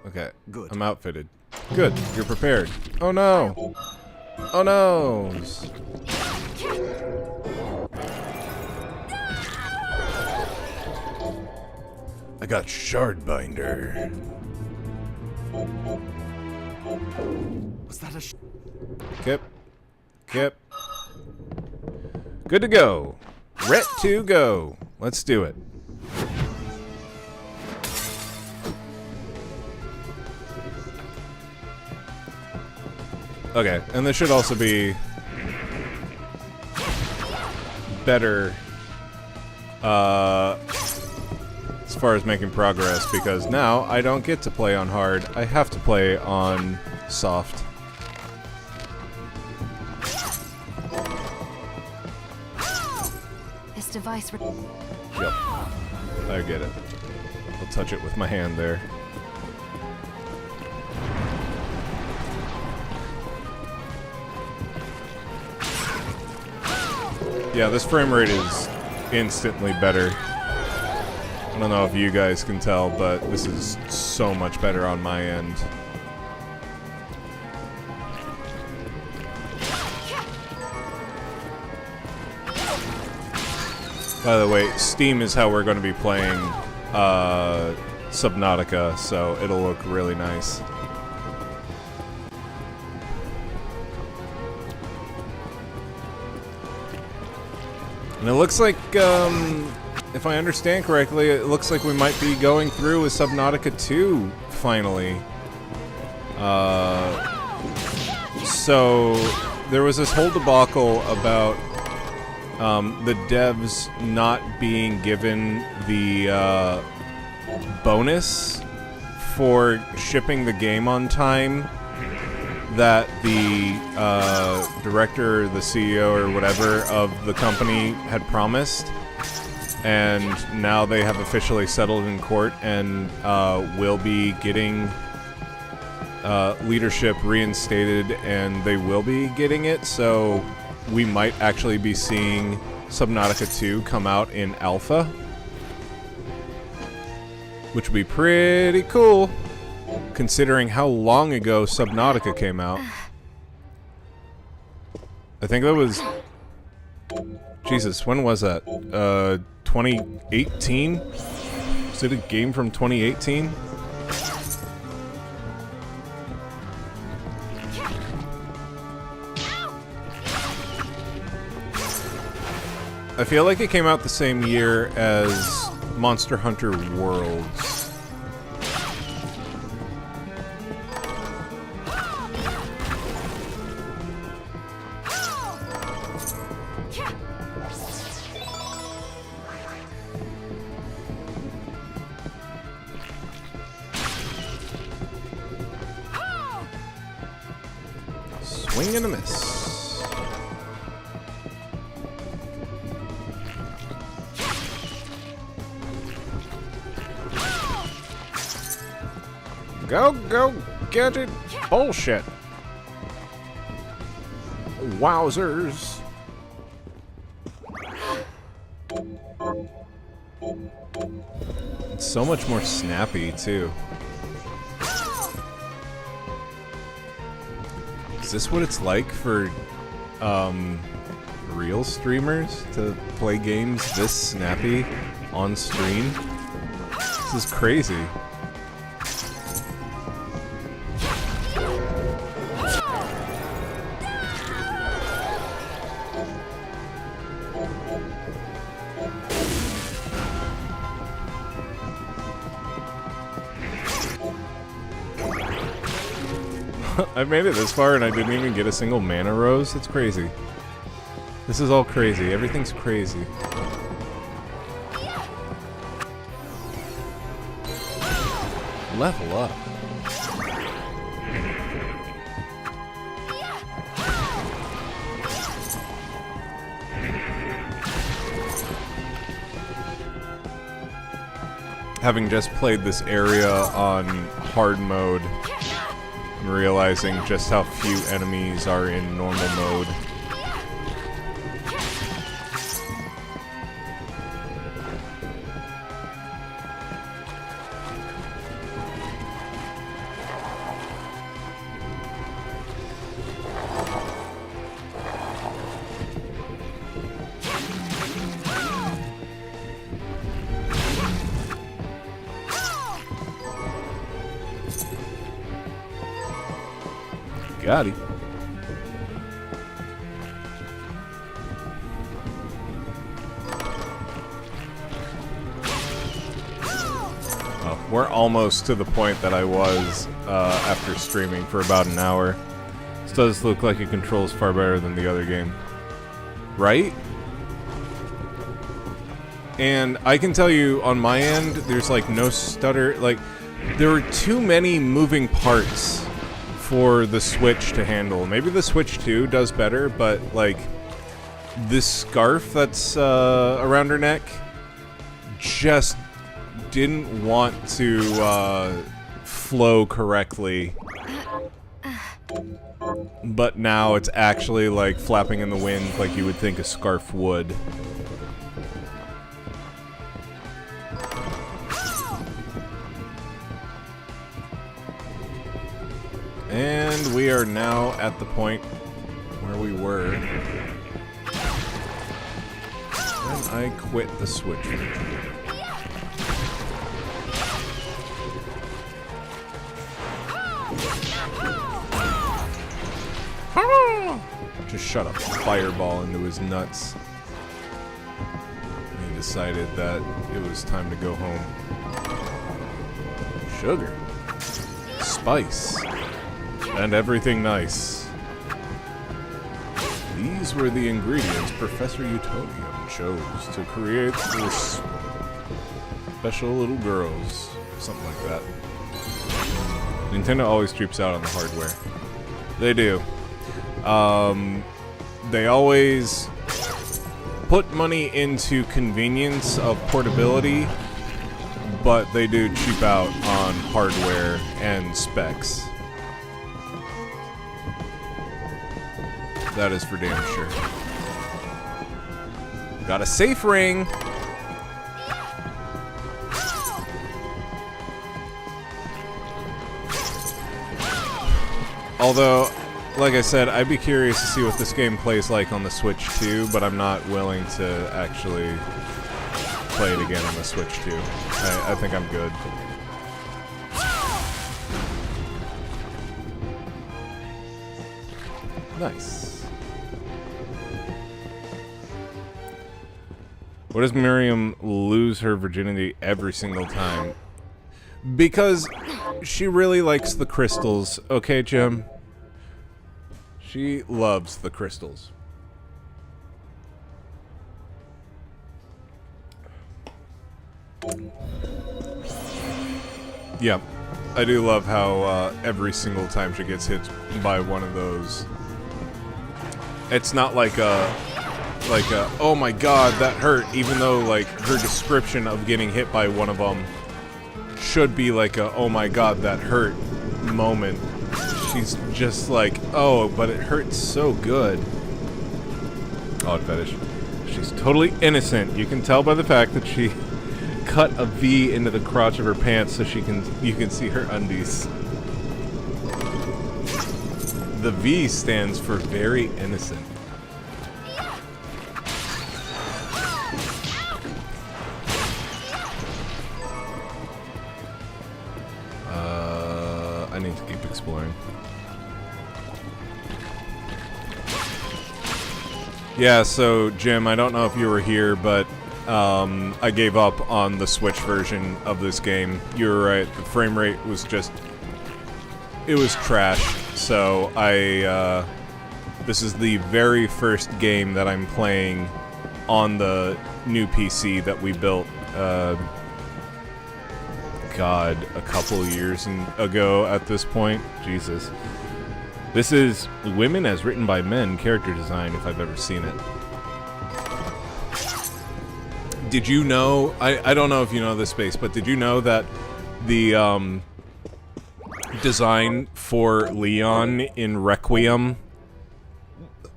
Okay, Good. I'm outfitted. Good, you're prepared. Oh no! Oh no! I got Shardbinder. Was that a Kip. Kip. Good to go. Ret to go. Let's do it. Okay, and this should also be better as far as making progress, because now I don't get to play on hard. I have to play on soft. This device. Yep. I get it. I'll touch it with my hand there. Yeah, this frame rate is instantly better. I don't know if you guys can tell, but this is so much better on my end. By the way, Steam is how we're going to be playing Subnautica, so it'll look really nice. And it looks like, if I understand correctly, it looks like we might be going through with Subnautica 2, finally. So, there was this whole debacle about the devs not being given the bonus for shipping the game on time that the director, the CEO, or whatever of the company had promised. And now they have officially settled in court and will be getting leadership reinstated, and they will be getting it, so we might actually be seeing Subnautica 2 come out in alpha, which would be pretty cool, considering how long ago Subnautica came out. I think that was... Jesus, when was that? 2018? Is it a game from 2018? I feel like it came out the same year as Monster Hunter Worlds. Swing and a miss. Go, go, get it! Bullshit! Wowzers! It's so much more snappy, too. Is this what it's like for, real streamers to play games this snappy on stream? This is crazy. I made it this far and I didn't even get a single mana rose? That's crazy. This is all crazy. Everything's crazy. Level up. Having just played this area on hard mode, I'm realizing just how few enemies are in normal mode. Got it. Oh, we're almost to the point that I was after streaming for about an hour. This does look like it controls far better than the other game. Right? And I can tell you on my end, there's like no stutter. Like, there were too many moving parts for the Switch to handle. Maybe the Switch 2 does better, but like this scarf that's around her neck just didn't want to flow correctly. but now it's actually like flapping in the wind like you would think a scarf would. And we are now at the point where we were when I quit the Switch. Just shot a fireball into his nuts. And he decided that it was time to go home. Sugar. Spice. And everything nice. These were the ingredients Professor Utonium chose to create for special little girls. Something like that. Nintendo always creeps out on the hardware. They do. They always put money into convenience of portability, but they do cheap out on hardware and specs. That is for damn sure. Got a safe ring! Although, like I said, I'd be curious to see what this game plays like on the Switch too, but I'm not willing to actually play it again on the Switch too. I think I'm good. Nice. What does Miriam lose her virginity every single time? Because she really likes the crystals, okay, Jim? She loves the crystals. Yeah, I do love how every single time she gets hit by one of those, it's not like a oh my god that hurt, even though like her description of getting hit by one of them should be like a oh my god that hurt moment. She's just like, oh, but it hurts so good. Odd fetish. She's totally innocent. You can tell by the fact that she cut a V into the crotch of her pants so you can see her undies. The V stands for very innocent. I need to keep exploring. Yeah, so Jim, I don't know if you were here, but I gave up on the Switch version of this game. You were right, the frame rate was just... it was trash, so this is the very first game that I'm playing on the new PC that we built, God, a couple years ago at this point. Jesus. This is Women as Written by Men character design, if I've ever seen it. Did you know, I don't know if you know this space, but did you know that the design for Leon in Requiem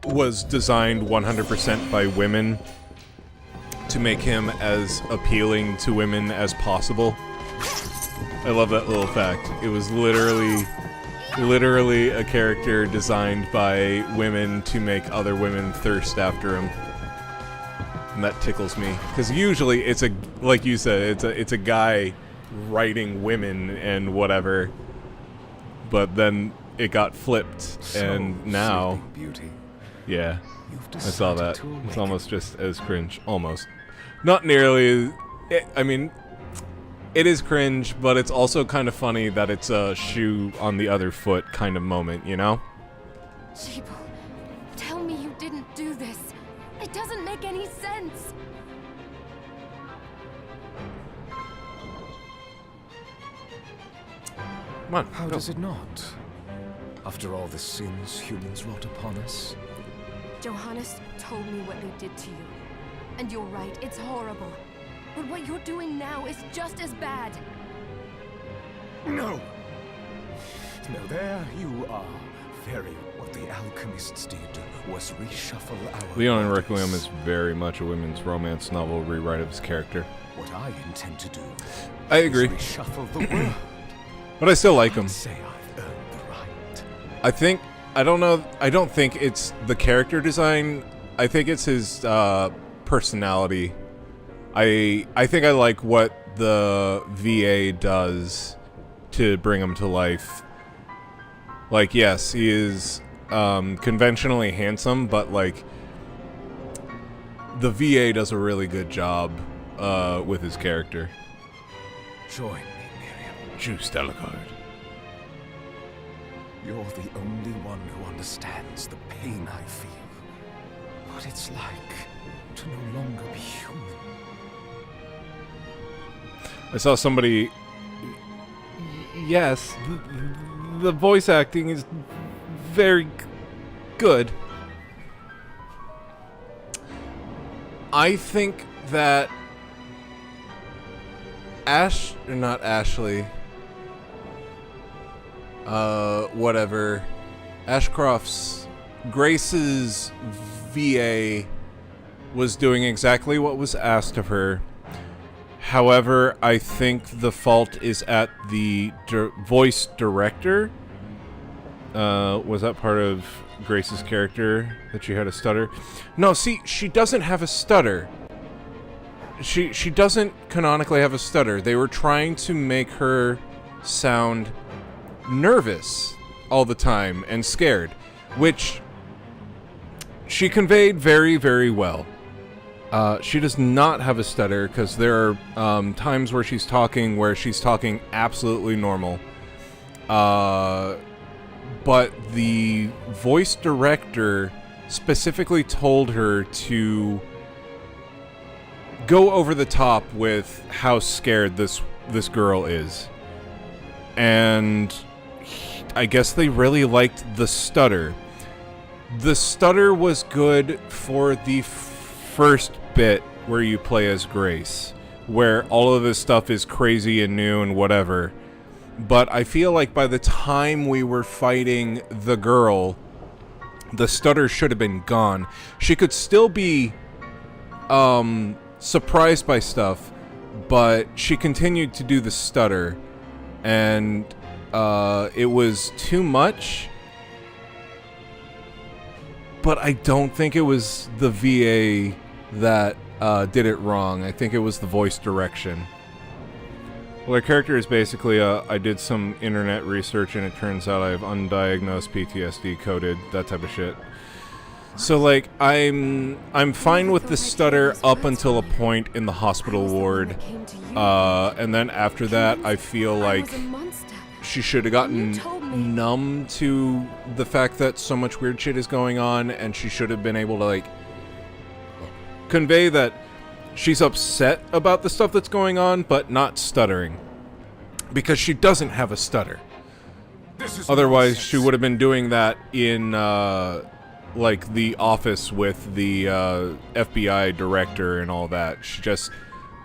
was designed 100% by women to make him as appealing to women as possible? I love that little fact. It was literally a character designed by women to make other women thirst after him. And that tickles me, because usually it's a, like you said, it's a guy writing women and whatever, but then it got flipped, and now, yeah, I saw that. It's almost just as cringe, almost. Not nearly, I mean, it is cringe, but it's also kind of funny that it's a shoe on the other foot kind of moment, you know? Jeeble, tell me you didn't do this. It doesn't make any sense. Come on, How go. does it not? After all the sins humans wrought upon us? Johannes told me what they did to you. And you're right, it's horrible. But what you're doing now is just as bad. No! No, there you are, very what the alchemists did was reshuffle our Leon and bodies. Requiem is very much a women's romance novel rewrite of his character. What I intend to do I agree. is reshuffle the world. But I still like him. I'd say I've earned the right. I don't think it's the character design. I think it's his personality. I think I like what the VA does to bring him to life. Like, yes, he is conventionally handsome, but like the VA does a really good job with his character. Join me, Miriam. Juice Delicard. You're the only one who understands the pain I feel. What it's like to no longer be human. I saw somebody. Yes, the voice acting is very good. I think that whatever. Ashcroft's, Grace's VA was doing exactly what was asked of her. However, I think the fault is at the voice director. Was that part of Grace's character that she had a stutter? No, see, she doesn't have a stutter. She doesn't canonically have a stutter. They were trying to make her sound nervous all the time and scared, which she conveyed very, very well. She does not have a stutter because there are times where she's talking absolutely normal. But the voice director specifically told her to go over the top with how scared this girl is. And I guess they really liked the stutter. The stutter was good for the first bit where you play as Grace, where all of this stuff is crazy and new and whatever. But I feel like by the time we were fighting the girl, the stutter should have been gone. She could still be surprised by stuff, but she continued to do the stutter, and it was too much. But I don't think it was the VA that did it wrong. I think it was the voice direction. Well, her character is basically, I did some internet research and it turns out I have undiagnosed PTSD coded, that type of shit. So, like, I'm fine with the stutter up until a point in the hospital ward. And then after that, I feel like she should have gotten numb to the fact that so much weird shit is going on, and she should have been able to, like, convey that she's upset about the stuff that's going on, but not stuttering. Because she doesn't have a stutter. Otherwise, she would have been doing that in, like, the office with the FBI director and all that. She just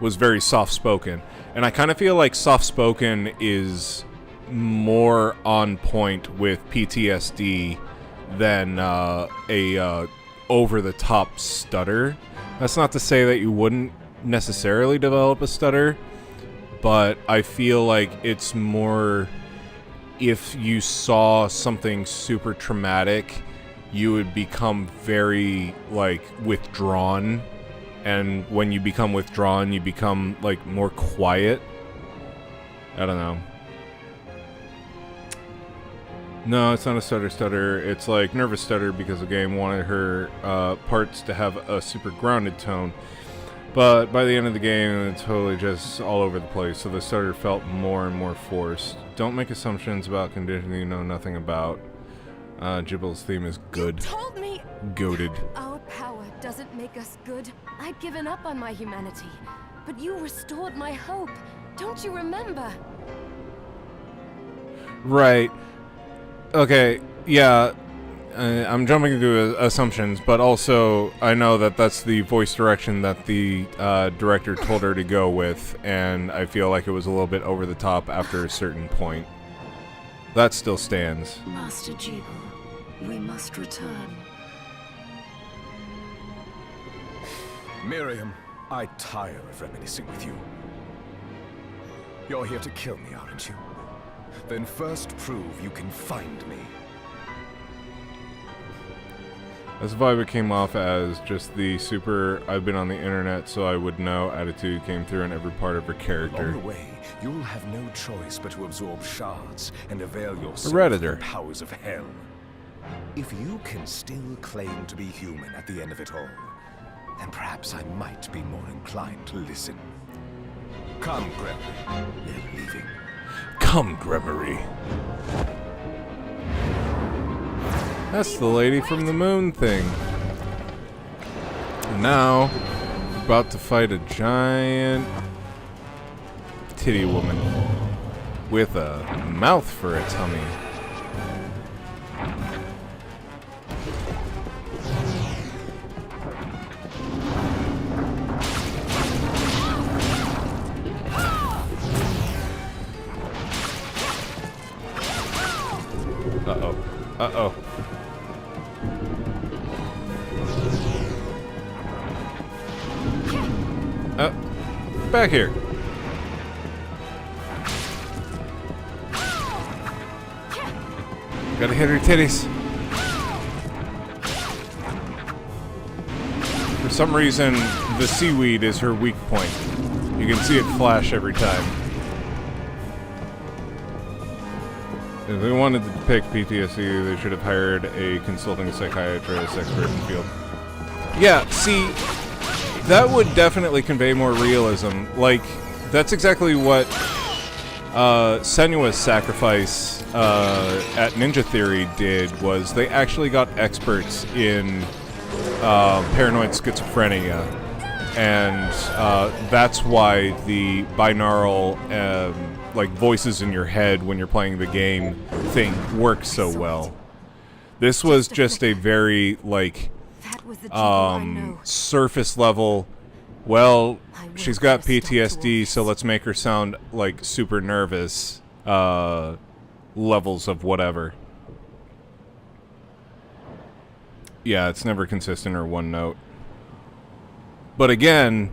was very soft-spoken. And I kind of feel like soft-spoken is more on point with PTSD than a over-the-top stutter. That's not to say that you wouldn't necessarily develop a stutter, but I feel like it's more if you saw something super traumatic, you would become very, like, withdrawn. And when you become withdrawn, you become, like, more quiet. I don't know. No, it's not a stutter. It's like nervous stutter because the game wanted her parts to have a super grounded tone. But by the end of the game, it's totally just all over the place, so the stutter felt more and more forced. Don't make assumptions about conditions you know nothing about. Jibble's theme is good. You told me Goated. our power doesn't make us good. I'd given up on my humanity, but you restored my hope. Don't you remember? Right. Okay, yeah, I'm jumping into assumptions, but also I know that that's the voice direction that the director told her to go with, and I feel like it was a little bit over the top after a certain point. That still stands. Master Jubal, We must return. Miriam, I tire of reminiscing with you. You're here to kill me, aren't you? Then first prove you can find me. This vibe it came off as just the super I've been on the internet so I would know attitude came through in every part of her character. Along the way, you'll have no choice but to absorb shards and avail yourself Redditor. of the powers of hell. If you can still claim to be human at the end of it all, then perhaps I might be more inclined to listen. Come, Gregory. We're leaving. Come, Gregory. That's the lady from the moon thing. And now, about to fight a giant titty woman with a mouth for a tummy. Uh-oh. Uh-oh. Back here. Gotta hit her titties. For some reason, the seaweed is her weak point. You can see it flash every time. If they wanted to depict PTSD, they should have hired a consulting psychiatrist expert in the field. Yeah, see, that would definitely convey more realism. Like, that's exactly what Senua's Sacrifice at Ninja Theory did, was they actually got experts in paranoid schizophrenia. And that's why the binaural like voices in your head when you're playing the game thing works so well. This was just a very like surface level. Well, she's got PTSD, so let's make her sound like super nervous. Levels of whatever. Yeah, it's never consistent or one note. But again,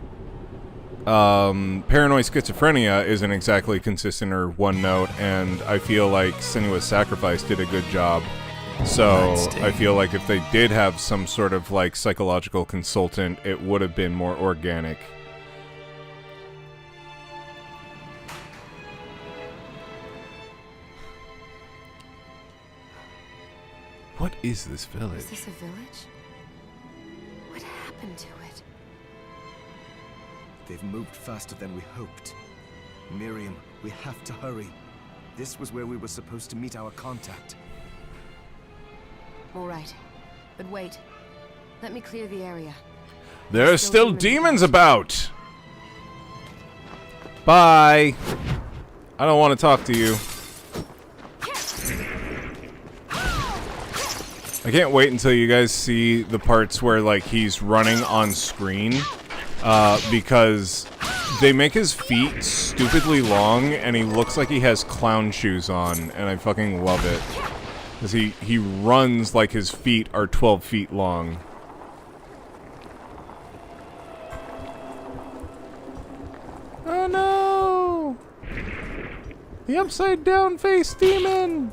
paranoid schizophrenia isn't exactly consistent or one note, and I feel like Senua's Sacrifice did a good job. So I feel like if they did have some sort of like psychological consultant, it would have been more organic. What is this village? Is this a village? What happened to it? They've moved faster than we hoped. Miriam, we have to hurry. This was where we were supposed to meet our contact. All right. But wait. Let me clear the area. There are still demons about! Bye! I don't want to talk to you. I can't wait until you guys see the parts where, like, he's running on screen. Because they make his feet stupidly long, and he looks like he has clown shoes on, and I fucking love it. Because he runs like his feet are 12 feet long. Oh no! The upside down face demon!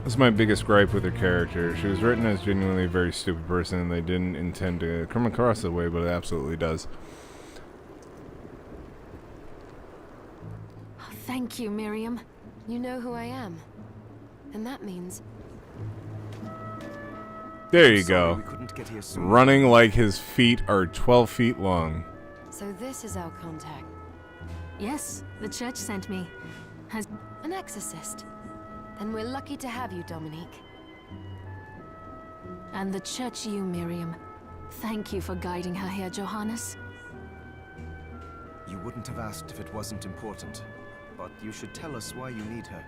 This is my biggest gripe with her character. She was written as genuinely a very stupid person, and they didn't intend to come across that way, but it absolutely does. Oh, thank you, Miriam. You know who I am. And that means... There you Sorry go. we couldn't get here sooner. Running like his feet are 12 feet long. So this is our contact. Yes, the church sent me. Has An exorcist. Then we're lucky to have you, Dominique. and the church you, Miriam. Thank you for guiding her here, Johannes. You wouldn't have asked if it wasn't important. But you should tell us why you need her.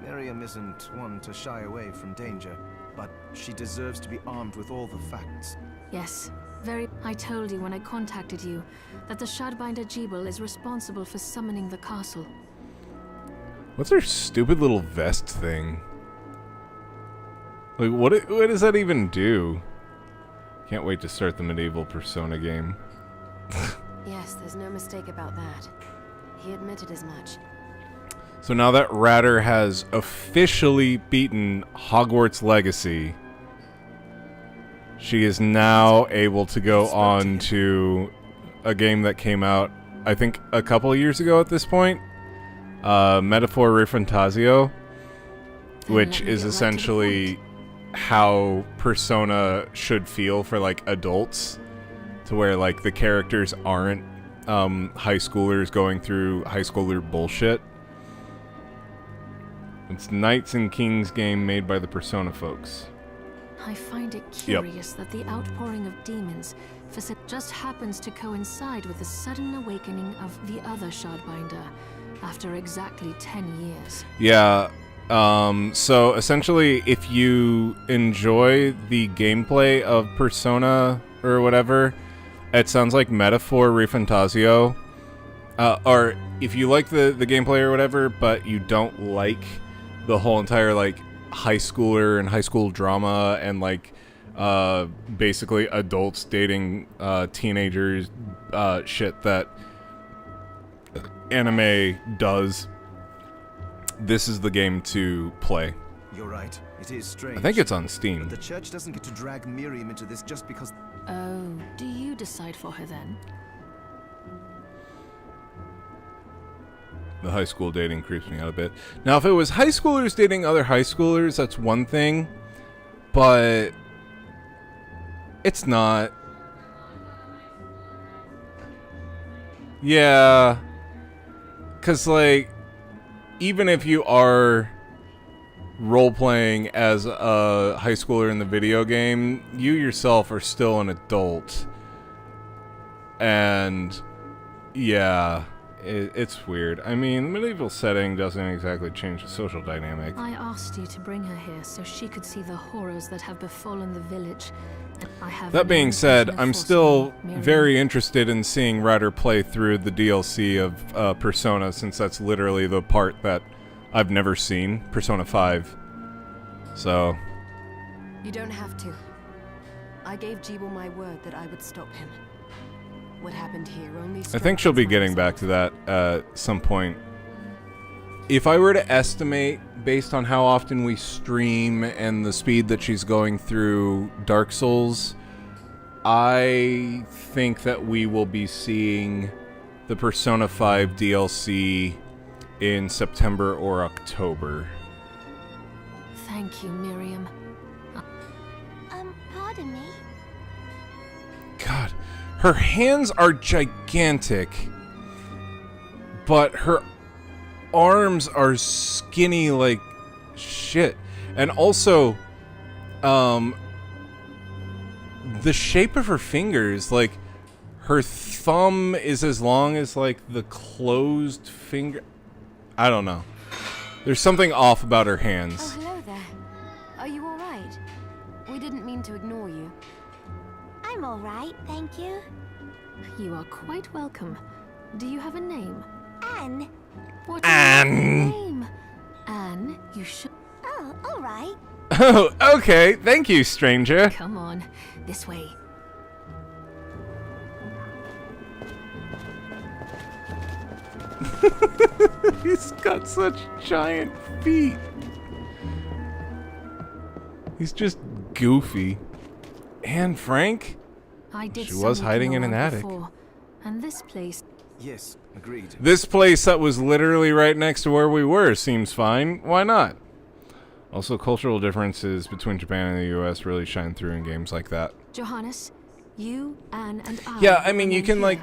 Miriam isn't one to shy away from danger, but she deserves to be armed with all the facts. Yes, I told you when I contacted you that the Shardbinder Jebel is responsible for summoning the castle. What's her stupid little vest thing? Like, what does that even do? Can't wait to start the medieval Persona game. Yes, there's no mistake about that. He admitted as much. So now that Ratter has officially beaten Hogwarts Legacy, she is now able to go on to a game that came out, I think, a couple of years ago at this point. Metaphor Refantasio, which is essentially how Persona should feel for, like, adults, to where, like, the characters aren't high schoolers going through high schooler bullshit. It's Knights and Kings game made by the Persona folks. I find it curious that the outpouring of demons just happens to coincide with the sudden awakening of the other Shardbinder after exactly 10 years. Yeah, so essentially, if you enjoy the gameplay of Persona or whatever, it sounds like Metaphor Refantasio. Or if you like the gameplay or whatever, but you don't like the whole entire, like, high schooler and high school drama and, like, basically adults dating teenagers shit that anime does, this is the game to play. You're right. It is strange. I think it's on Steam. But the church doesn't get to drag Miriam into this just because... Oh, do you decide for her then? The high school dating creeps me out a bit. Now, if it was high schoolers dating other high schoolers, that's one thing. But it's not. Yeah. Because, like, even if you are role-playing as a high schooler in the video game, you yourself are still an adult. And, yeah, it's weird. I mean, the medieval setting doesn't exactly change the social dynamic. I asked you to bring her here so she could see the horrors that have befallen the village. That being said, I'm still very interested in seeing Ryder play through the DLC of Persona, since that's literally the part that I've never seen, Persona 5. So... You don't have to. I gave Jeeble my word that I would stop him. What happened here only... I think she'll be getting back to that at some point. If I were to estimate, based on how often we stream and the speed that she's going through Dark Souls, I think that we will be seeing the Persona 5 DLC in September or October. Thank you, Miriam. Pardon me? God, her hands are gigantic, but her arms are skinny like shit. And also, the shape of her fingers, like, her thumb is as long as, like, the closed finger. I don't know. There's something off about her hands. Oh, hello there. Are you alright? We didn't mean to ignore you. I'm all right, thank you. You are quite welcome. Do you have a name? Anne. What is your name? Anne, you should... Oh, all right. Oh, okay. Thank you, stranger. Come on, this way. He's got such giant feet. He's just goofy. Anne Frank? I did She was some hiding in looking an around attic. before, and this place... Yes, agreed. This place that was literally right next to where we were seems fine. Why not? Also, cultural differences between Japan and the US really shine through in games like that. Johannes, you, Anne, and I... Yeah, I mean, you can, like,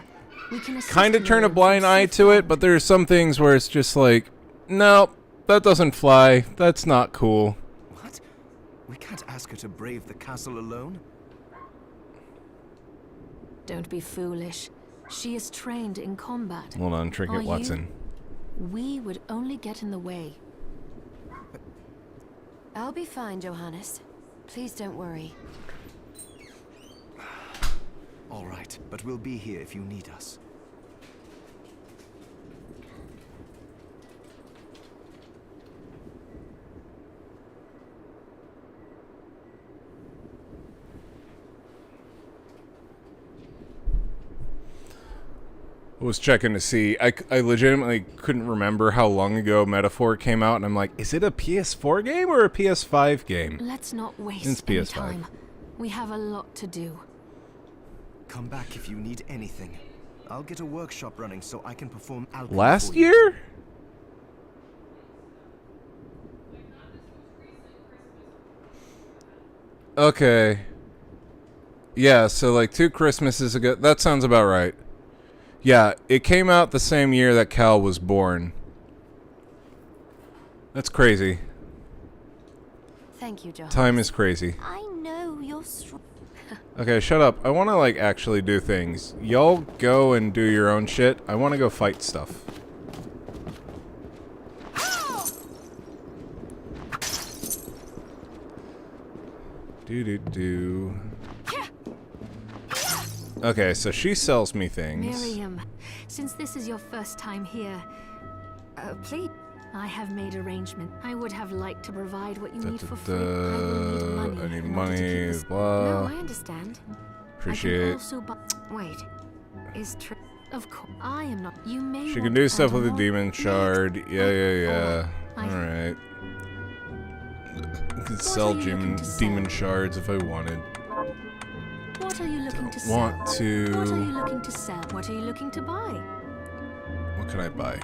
kind of turn a blind eye to it, but there are some things where it's just like, no, that doesn't fly. That's not cool. What? We can't ask her to brave the castle alone? Don't be foolish. She is trained in combat. Hold on, Trinket Are you? Watson. We would only get in the way. I'll be fine, Johannes. Please don't worry. All right, but we'll be here if you need us. was checking to see. I legitimately couldn't remember how long ago Metaphor came out, and I'm like, is it a PS4 game or a PS5 game? Let's not waste It's any PS5. time. We have a lot to do. Come back if you need anything. I'll get a workshop running so I can perform alchemy Last for you. year? Okay. Yeah, so like 2 Christmases ago. That sounds about right. Yeah, it came out the same year that Cal was born. That's crazy. Thank you, Johannes. Time is crazy. I know you're strong. Okay, shut up. I want to like actually do things. Y'all go and do your own shit. I want to go fight stuff. Do. Okay, so she sells me things. Miriam, since this is your first time here, Please. I have made arrangement. I would have liked to provide what you need for free. I need money, No, blah. I understand. I can Appreciate. also Wait. Is Of course, I am not. You may. She want can do to stuff add with a more. demon shard. Yeah. I- Alright. I could What sell are you looking to sell? demon shards if I wanted. What are you looking to sell? Want What are you to... looking to sell? What are you looking to buy? What can I buy?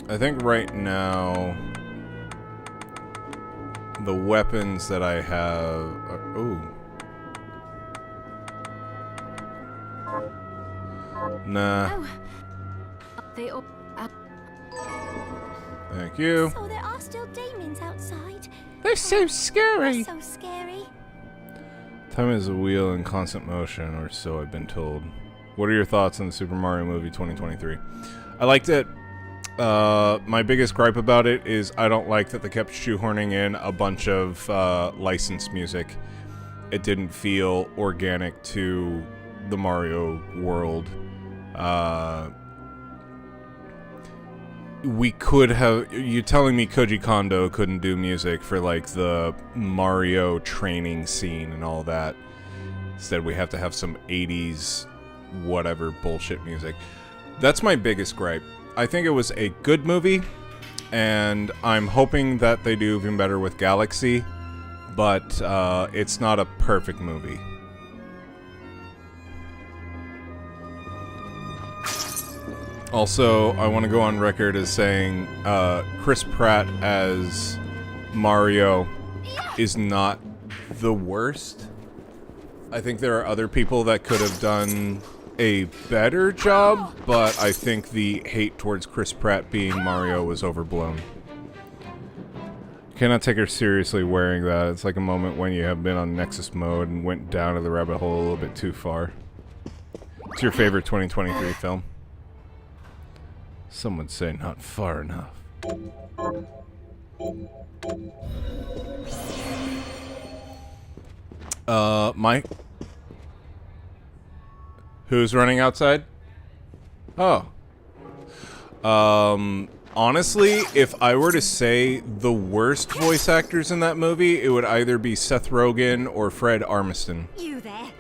I think right now the weapons that I have are, ooh. Nah. Oh, they all. Thank you. So there are still demons outside. They're so scary. So scary. Time is a wheel in constant motion, or so I've been told. What are your thoughts on the Super Mario movie 2023? I liked it. My biggest gripe about it is I don't like that they kept shoehorning in a bunch of licensed music. It didn't feel organic to the Mario world. We could have... You telling me Koji Kondo couldn't do music for like the Mario training scene and all that. Instead we have to have some 80s whatever bullshit music. That's my biggest gripe. I think it was a good movie, and I'm hoping that they do even better with Galaxy, but it's not a perfect movie. Also, I want to go on record as saying Chris Pratt as Mario is not the worst. I think there are other people that could have done a better job, but I think the hate towards Chris Pratt being Mario was overblown. Cannot take her seriously wearing that. It's like a moment when you have been on Nexus mode and went down to the rabbit hole a little bit too far. What's your favorite 2023 film? Some would say not far enough. Mike? Who's running outside? Oh. Honestly, if I were to say the worst voice actors in that movie, it would either be Seth Rogen or Fred Armisen. You there?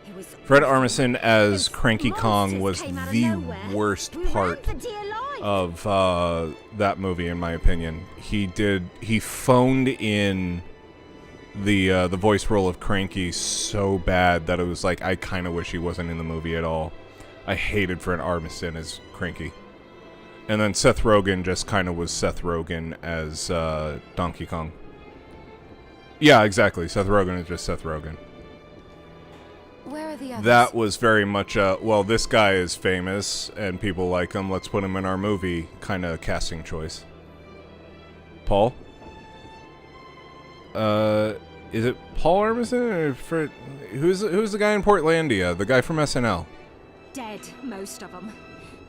It was Fred Armisen as Cranky Kong was Monsters came out of the nowhere. worst We ran part for dear life. of that movie, in my opinion. He phoned in the voice role of Cranky so bad that it was like, I kind of wish he wasn't in the movie at all. I hated Fred Armisen as Cranky. And then Seth Rogen just kind of was Seth Rogen as Donkey Kong. Yeah, exactly. Seth Rogen is just Seth Rogen. Where are the others? That was very much a, well, this guy is famous and people like him, let's put him in our movie kind of casting choice. Paul? Is it Paul Armisen or Fred? Who's the guy in Portlandia? The guy from SNL? Dead, most of them.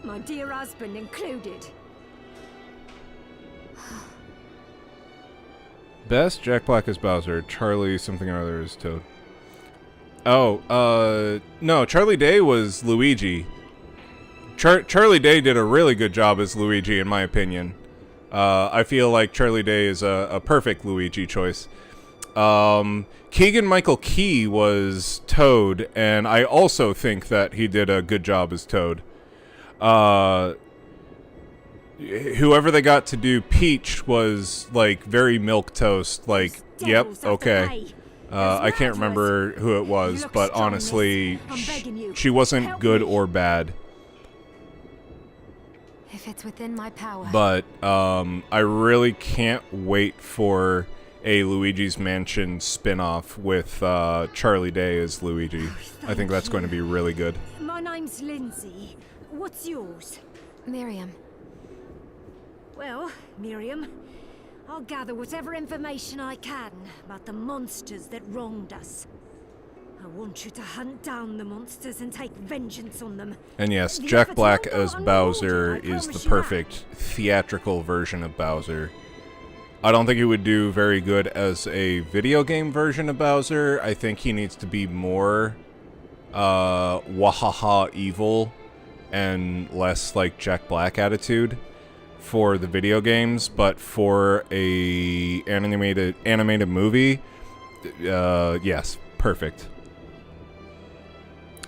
My dear husband included. Best, Jack Black as Bowser, Charlie something or other as Toad. Oh, no, Charlie Day was Luigi. Charlie Day did a really good job as Luigi, in my opinion. I feel like Charlie Day is a perfect Luigi choice. Keegan-Michael Key was Toad, and I also think that he did a good job as Toad. Whoever they got to do Peach was, like, very milquetoast, like, yep, okay. I can't remember who it was, but honestly, she wasn't good or bad. If it's within my power. But, I really can't wait for a Luigi's Mansion spin-off with, Charlie Day as Luigi. I think that's going to be really good. My name's Lindsay. What's yours? Miriam. Well, Miriam, I'll gather whatever information I can about the monsters that wronged us. I want you to hunt down the monsters and take vengeance on them. And yes, Jack Black as Bowser is the perfect theatrical version of Bowser. I don't think he would do very good as a video game version of Bowser. I think he needs to be more wahaha evil and less like Jack Black attitude for the video games, but for a animated movie, yes, perfect.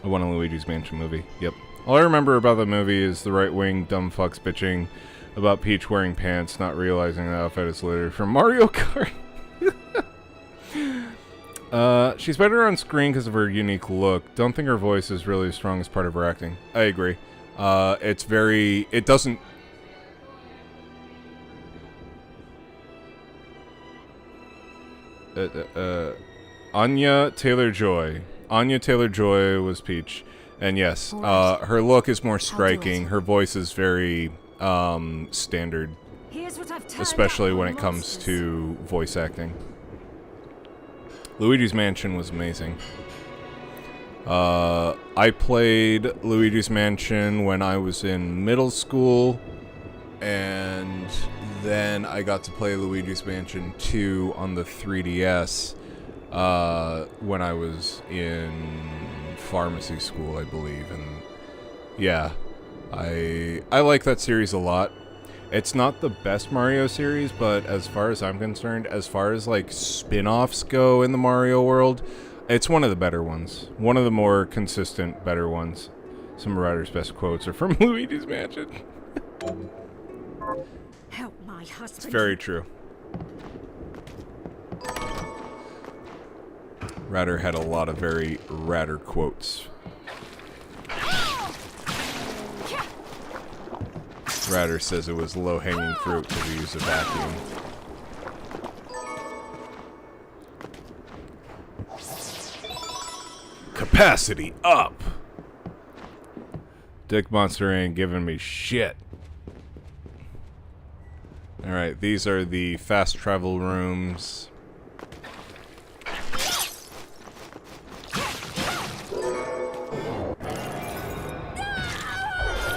I want a Luigi's Mansion movie. Yep. All I remember about the movie is the right-wing dumb fucks bitching about Peach wearing pants, not realizing the outfit is literally from Mario Kart. She's better on screen because of her unique look. Don't think her voice is really as strong as part of her acting. I agree. It doesn't... Anya Taylor-Joy. Anya Taylor-Joy was Peach. And yes, her look is more striking. Her voice is very standard. Especially when it comes to voice acting. Luigi's Mansion was amazing. I played Luigi's Mansion when I was in middle school, and then I got to play Luigi's Mansion 2 on the 3DS when I was in pharmacy school, I believe. And yeah, I like that series a lot. It's not the best Mario series, but as far as I'm concerned, as far as like spin-offs go in the Mario world, it's one of the better ones. One of the more consistent, better ones. Some writers' best quotes are from Luigi's Mansion. Help my husband. It's very true. Ratter had a lot of very Ratter quotes. Ratter says it was low-hanging fruit to use a vacuum. Capacity up! Dick Monster ain't giving me shit. Alright, these are the fast travel rooms.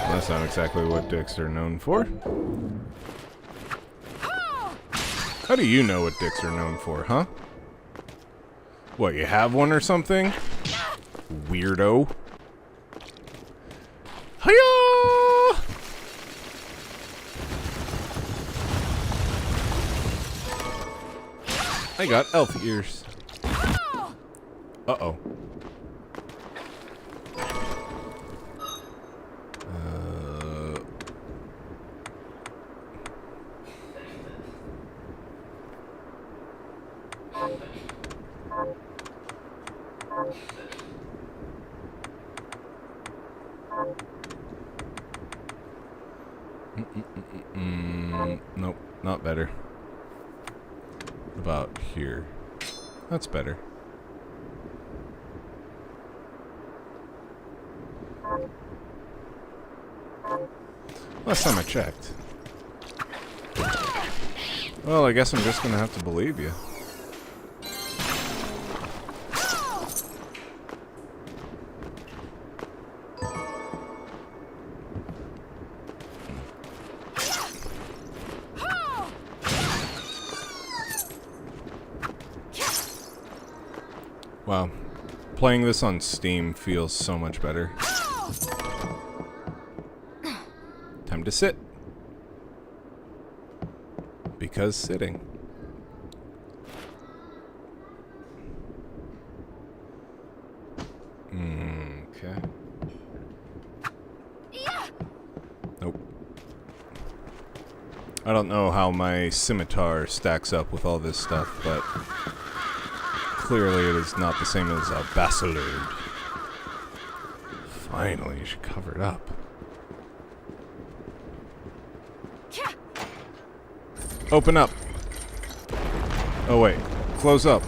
That's not exactly what dicks are known for. How do you know what dicks are known for, huh? What, you have one or something? Weirdo. Hiya! I got elf ears. Uh-oh. Nope, not better. About here. That's better. Last time I checked. Well, I guess I'm just gonna have to believe you. Wow. Playing this on Steam feels so much better. Time to sit. Because sitting. Okay. Nope. I don't know how my scimitar stacks up with all this stuff, but clearly it is not the same as a basilard. Finally, you should cover it up. Open up. Oh wait, close up.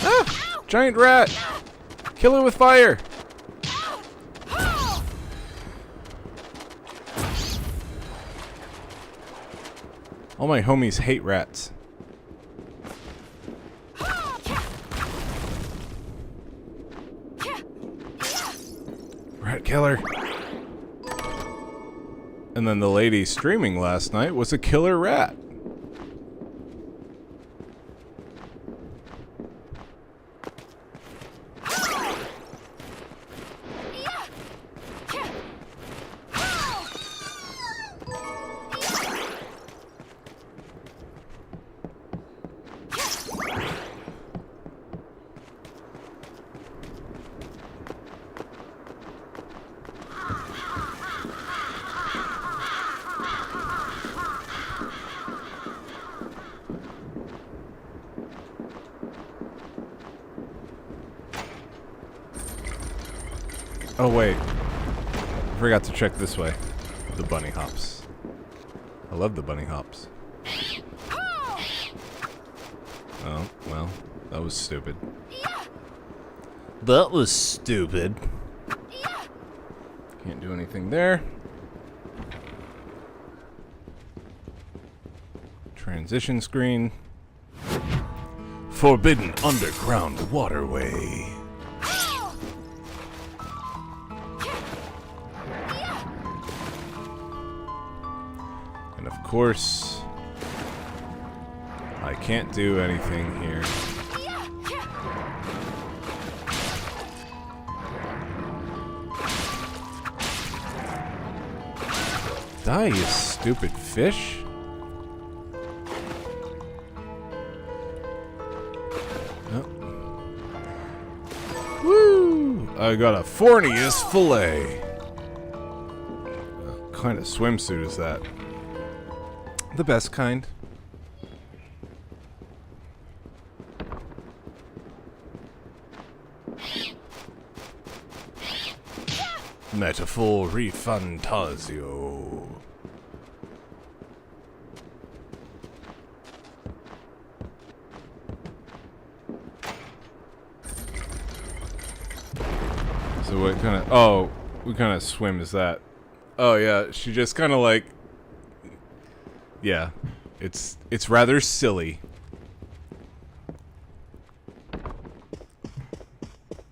Ah! Giant rat! Kill it with fire! All my homies hate rats. Rat killer. And then the lady streaming last night was a killer rat. Oh wait, I forgot to check this way. The bunny hops. I love the bunny hops. Oh, well, that was stupid. That was stupid. Can't do anything there. Transition screen. Forbidden underground waterway. And of course, I can't do anything here. Die, you stupid fish. Oh. Woo! I got a Fornius fillet. What kind of swimsuit is that? The best kind. Metaphor refantasio. So what kind of... Oh, what kind of swim is that? Oh yeah, she just kind of like... Yeah, it's rather silly.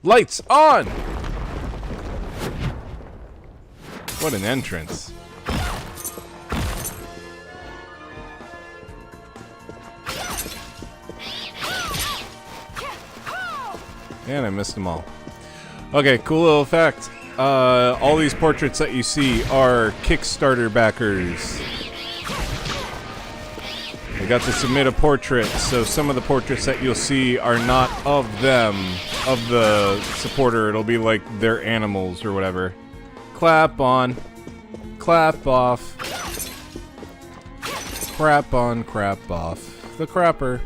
Lights on! What an entrance. And I missed them all. Okay, cool little fact. All these portraits that you see are Kickstarter backers. They got to submit a portrait, so some of the portraits that you'll see are not of them, of the supporter. It'll be like their animals or whatever. Clap on. Clap off. Crap on, crap off. The crapper.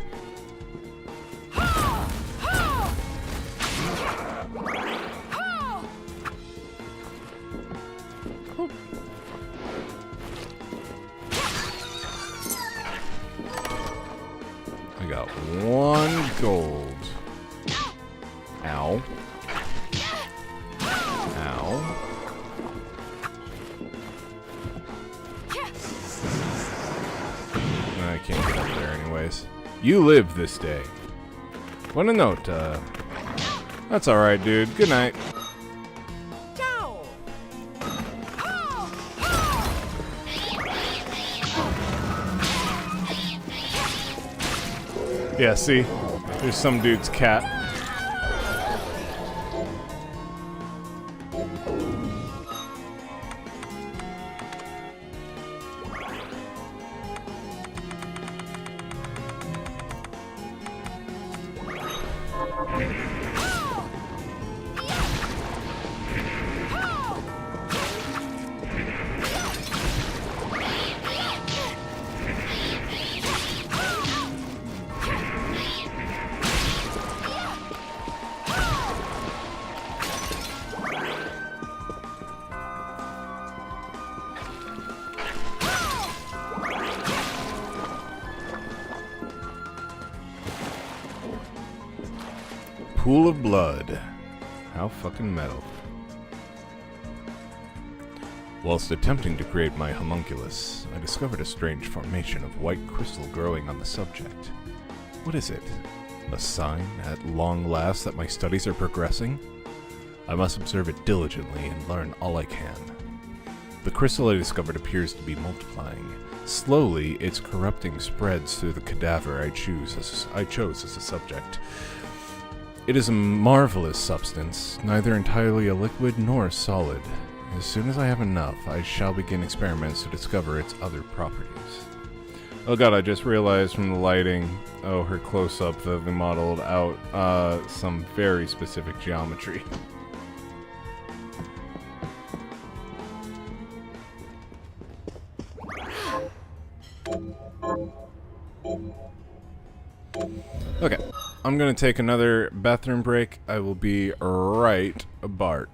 I got 1 gold. Ow. Ow. I can't get up there anyways. You live this day. What a note, That's alright, dude. Good night. Yeah, see? There's some dude's cat. Pool of blood. How fucking metal. Whilst attempting to create my homunculus, I discovered a strange formation of white crystal growing on the subject. What is it? A sign, at long last, that my studies are progressing? I must observe it diligently and learn all I can. The crystal I discovered appears to be multiplying. Slowly, its corrupting spreads through the cadaver I chose as a subject. It is a marvelous substance, neither entirely a liquid nor a solid. As soon as I have enough, I shall begin experiments to discover its other properties. Oh god, I just realized from the lighting, her close-up that they modeled out some very specific geometry. Okay, I'm gonna take another bathroom break. I will be right back.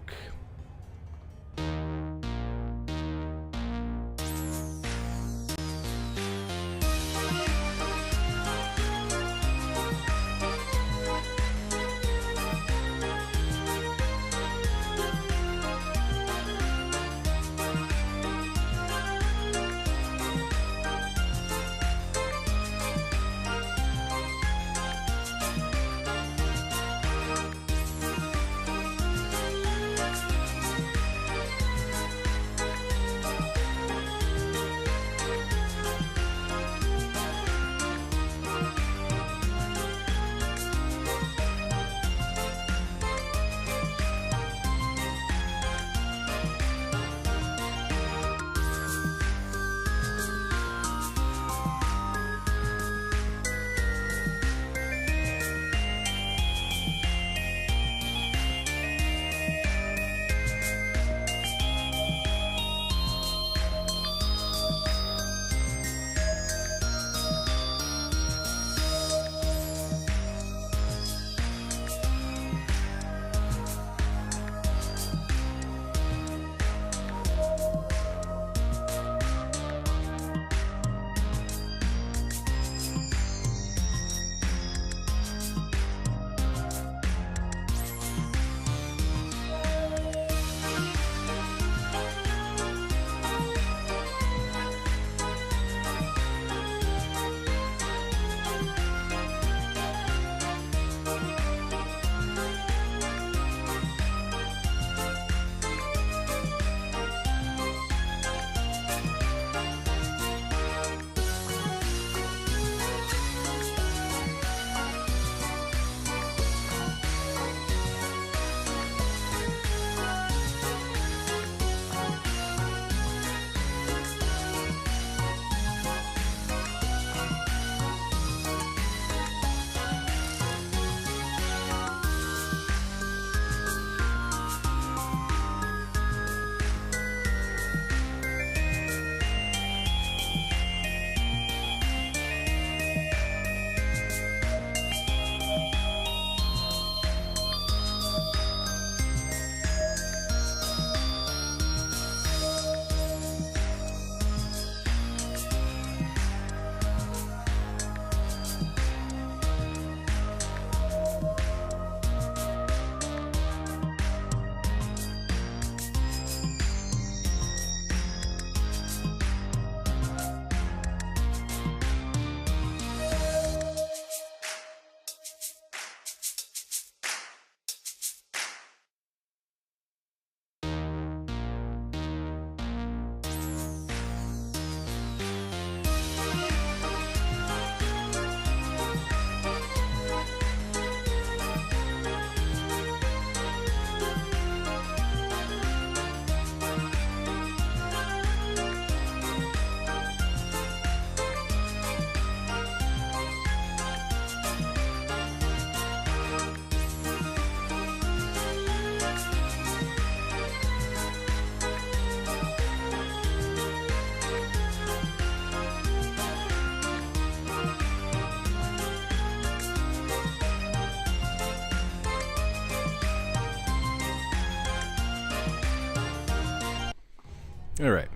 All right.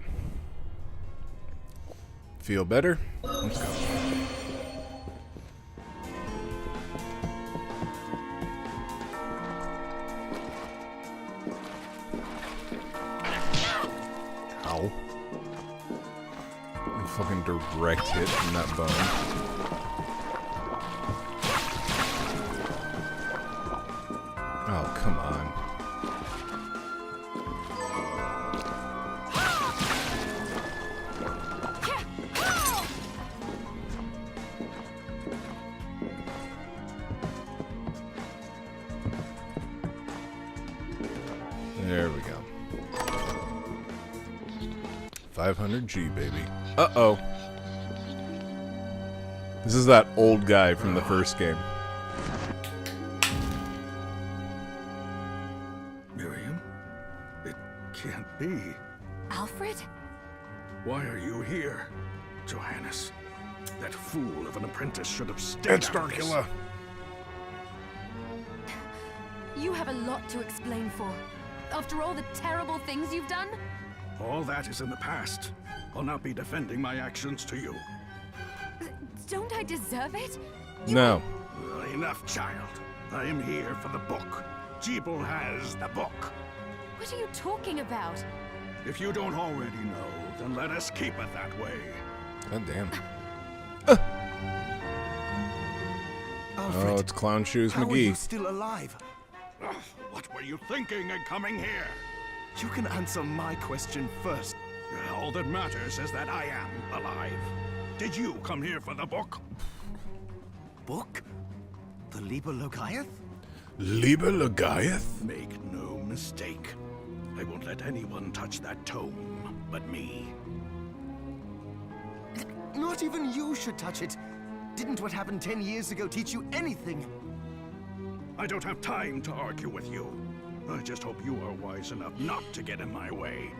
Feel better? Let's go. Ow. A fucking direct hit from that bone. Oh, come on. There we go. 500G, baby. Uh-oh. This is that old guy from the first game. Miriam? It can't be. Alfred? Why are you here, Johannes? That fool of an apprentice should have stayed It's out of this. Darkula. You have a lot to explain for. After all the terrible things you've done? All that is in the past. I'll not be defending my actions to you. Don't I deserve it? No. Enough, child. I am here for the book. Jeeble has the book. What are you talking about? If you don't already know, then let us keep it that way. God damn. Alfred, Oh, it's Clown Shoes how are you McGee. still alive? Ugh, what were you thinking in coming here? You can answer my question first. All that matters is that I am alive. Did you come here for the book? Book? The Liber Logaeth? Liber Logaeth? Make no mistake. I won't let anyone touch that tome but me. Not even you should touch it. Didn't what happened 10 years ago teach you anything? I don't have time to argue with you. I just hope you are wise enough not to get in my way.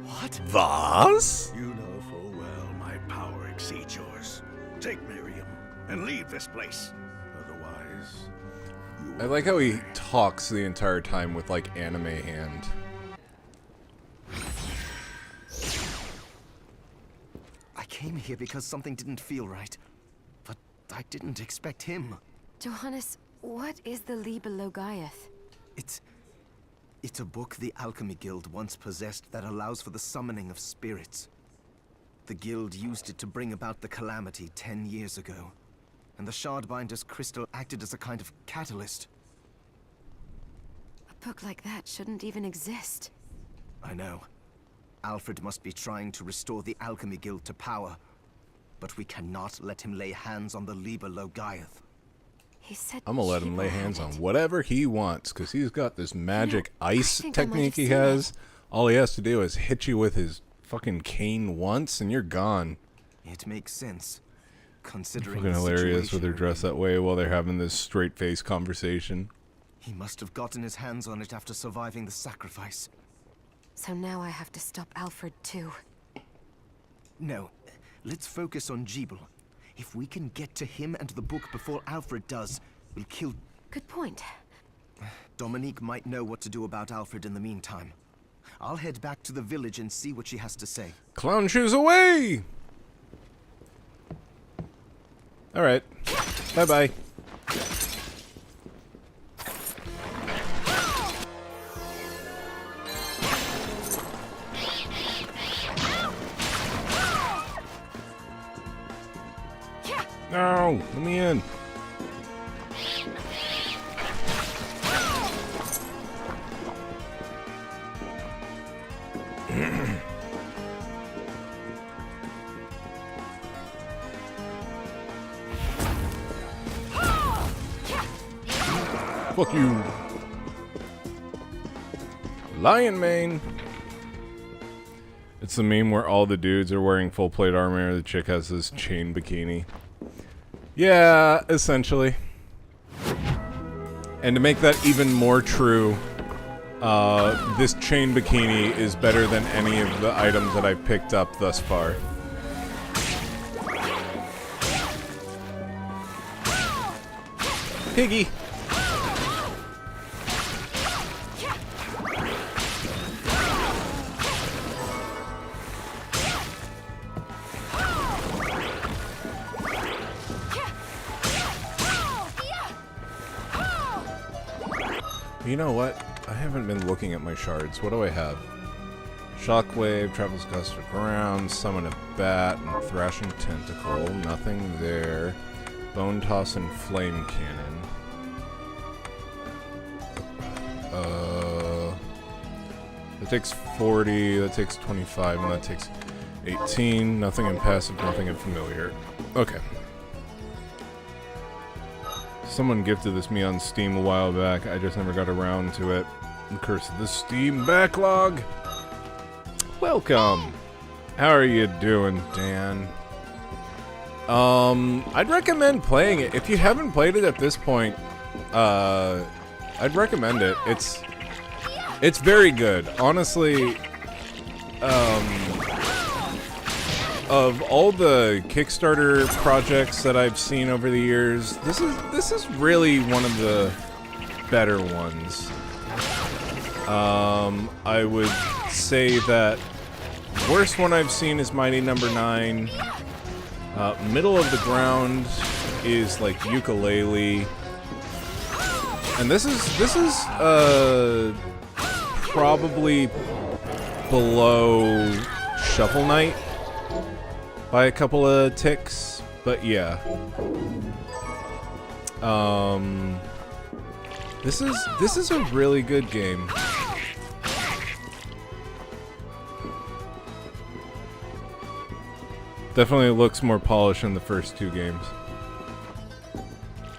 What? Was? You know full well my power exceeds yours. Take Miriam and leave this place. Otherwise, you I like how he talks the entire time with, like, anime hand. I came here because something didn't feel right. But I didn't expect him. Johannes, what is the Liber Logaeth? It's a book the Alchemy Guild once possessed that allows for the summoning of spirits. The guild used it to bring about the calamity 10 years ago, and the Shardbinder's crystal acted as a kind of catalyst. A book like that shouldn't even exist. I know. Alfred must be trying to restore the Alchemy Guild to power, but we cannot let him lay hands on the Liber Logaeth. He said I'm gonna let him lay Jeeble had hands on it. whatever he wants, because he's got this magic I ice think I might technique have he seen has. it. All he has to do is hit you with his fucking cane once, and you're gone. It makes sense, considering Fucking the hilarious situation with her we're dressed in. that way while they're having this straight-face conversation. He must have gotten his hands on it after surviving the sacrifice. So now I have to stop Alfred too. No, let's focus on Jeeble. If we can get to him and the book before Alfred does, we'll kill... Good point. Dominique might know what to do about Alfred in the meantime. I'll head back to the village and see what she has to say. Clown Shoes away! Alright. Bye-bye. No! Let me in. Fuck you. Lion mane. It's the meme where all the dudes are wearing full plate armor. The chick has this chain bikini. Yeah, essentially. And to make that even more true, this chain bikini is better than any of the items that I've picked up thus far. Piggy! You know what? I haven't been looking at my shards. What do I have? Shockwave, travels across the ground, summon a bat, and thrashing tentacle. Nothing there. Bone toss and flame cannon. That takes 40, that takes 25, and that takes 18. Nothing in passive, nothing in familiar. Okay. Someone gifted this me on Steam a while back. I just never got around to it. Curse of the Steam backlog. Welcome. How are you doing, Dan? I'd recommend playing it. If you haven't played it at this point, I'd recommend it. It's very good. Honestly, of all the Kickstarter projects that I've seen over the years, this is really one of the better ones. I would say that the worst one I've seen is Mighty Number 9. Middle of the ground is like Ukulele. And this is probably below Shovel Knight by a couple of ticks, but yeah. This is a really good game. Definitely looks more polished than the first two games.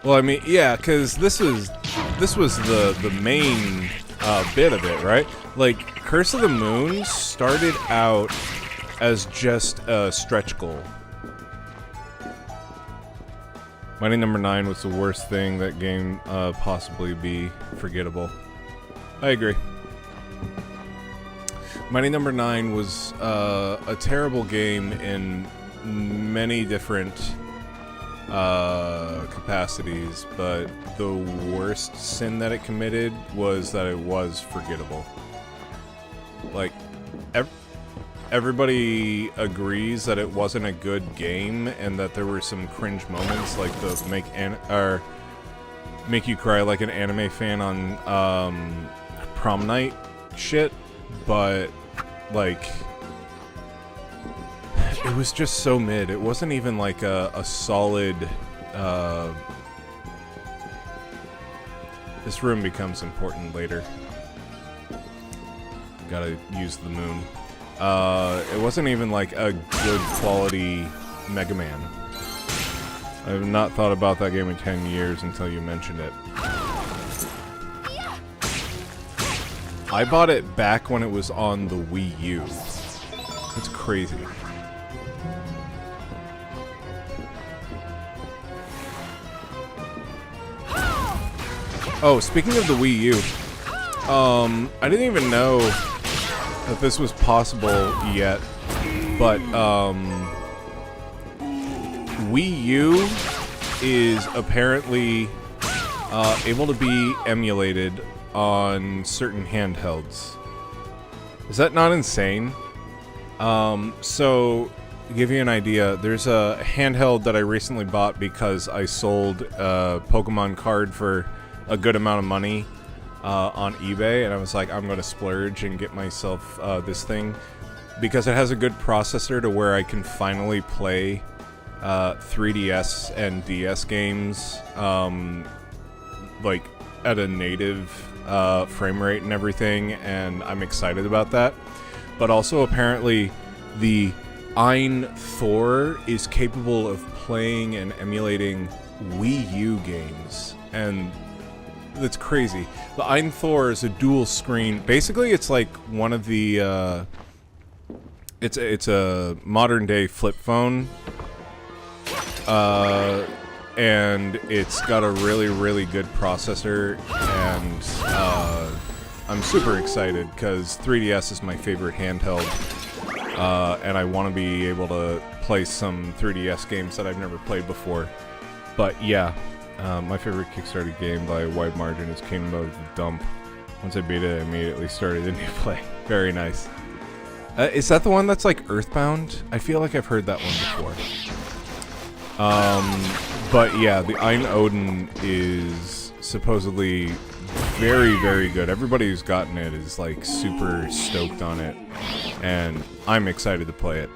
Well, I mean, yeah, because this was the main bit of it, right? Like, Curse of the Moon started out as just a stretch goal. Mighty Number 9 was the worst thing that game possibly be forgettable. I agree. Mighty Number 9 was a terrible game in many different capacities, but the worst sin that it committed was that it was forgettable. Like, everybody agrees that it wasn't a good game and that there were some cringe moments, like the make you cry like an anime fan on prom night shit, but like it was just so mid. It wasn't even like a solid this room becomes important later. Gotta use the moon. It wasn't even like a good quality Mega Man. I have not thought about that game in 10 years until you mentioned it. I bought it back when it was on the Wii U. That's crazy. Oh, speaking of the Wii U, I didn't even know that this was possible yet, but Wii U is apparently able to be emulated on certain handhelds. Is that not insane? So, to give you an idea, there's a handheld that I recently bought because I sold a Pokemon card for a good amount of money on eBay, and I was like, I'm going to splurge and get myself this thing because it has a good processor to where I can finally play 3DS and DS games like at a native frame rate and everything, and I'm excited about that. But also apparently the Ein Thor is capable of playing and emulating Wii U games, and that's crazy. The Ein Thor is a dual screen. Basically, it's like one of the it's a modern day flip phone, and it's got a really good processor, and I'm super excited because 3DS is my favorite handheld, and I want to be able to play some 3DS games that I've never played before. But yeah. My favorite Kickstarter game by a wide margin is Kingdom of the Dump. Once I beat it, I immediately started a new play. Very nice. Is that the one that's like Earthbound? I feel like I've heard that one before. But yeah, the Ein Odin is supposedly very, very good. Everybody who's gotten it is like super stoked on it, and I'm excited to play it.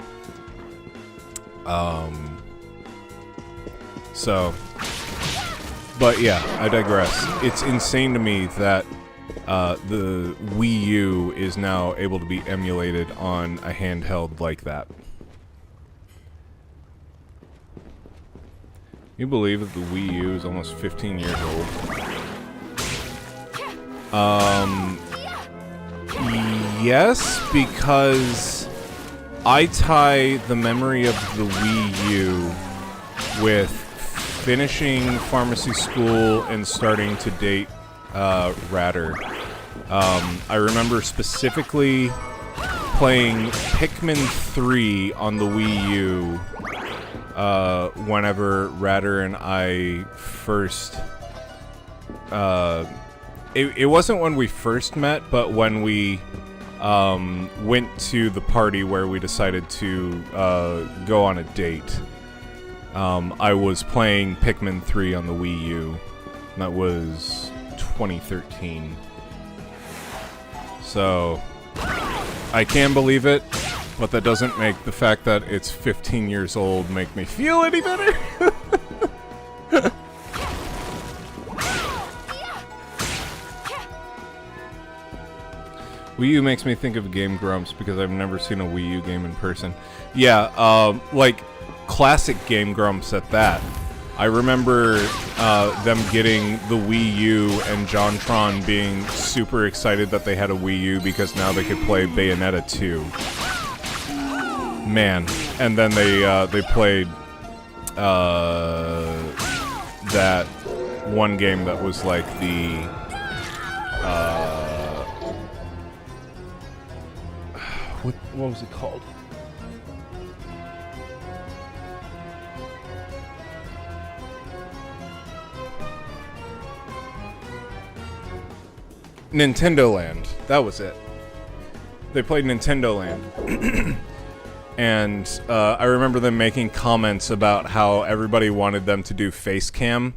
But yeah, I digress. It's insane to me that the Wii U is now able to be emulated on a handheld like that. You believe that the Wii U is almost 15 years old? Yes, because I tie the memory of the Wii U with finishing pharmacy school and starting to date Radder. I remember specifically playing Pikmin 3 on the Wii U whenever Radder and I first... It wasn't when we first met, but when we went to the party where we decided to go on a date. I was playing Pikmin 3 on the Wii U. And that was 2013. So, I can believe it, but that doesn't make the fact that it's 15 years old make me feel any better. Wii U makes me think of Game Grumps because I've never seen a Wii U game in person. Yeah, like classic Game Grumps at that. I remember them getting the Wii U and JonTron being super excited that they had a Wii U because now they could play Bayonetta 2. Man, and then they played that one game that was like the what was it called? Nintendo Land. That was it. They played Nintendo Land. And I remember them making comments about how everybody wanted them to do face cam.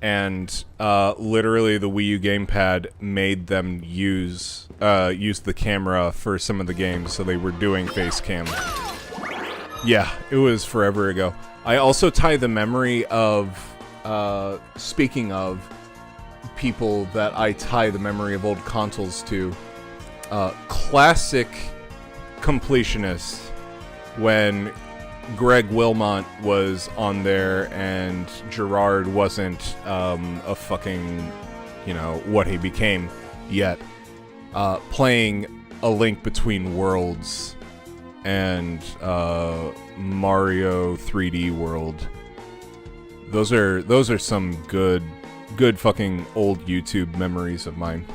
And literally the Wii U gamepad made them use the camera for some of the games, so they were doing face cam. Yeah, it was forever ago. I also tie the memory of, speaking of people that I tie the memory of old consoles to, classic completionists, when Greg Wilmot was on there and Gerard wasn't a fucking, you know, what he became yet, playing A Link Between Worlds and Mario 3D World. Those are some good fucking old YouTube memories of mine.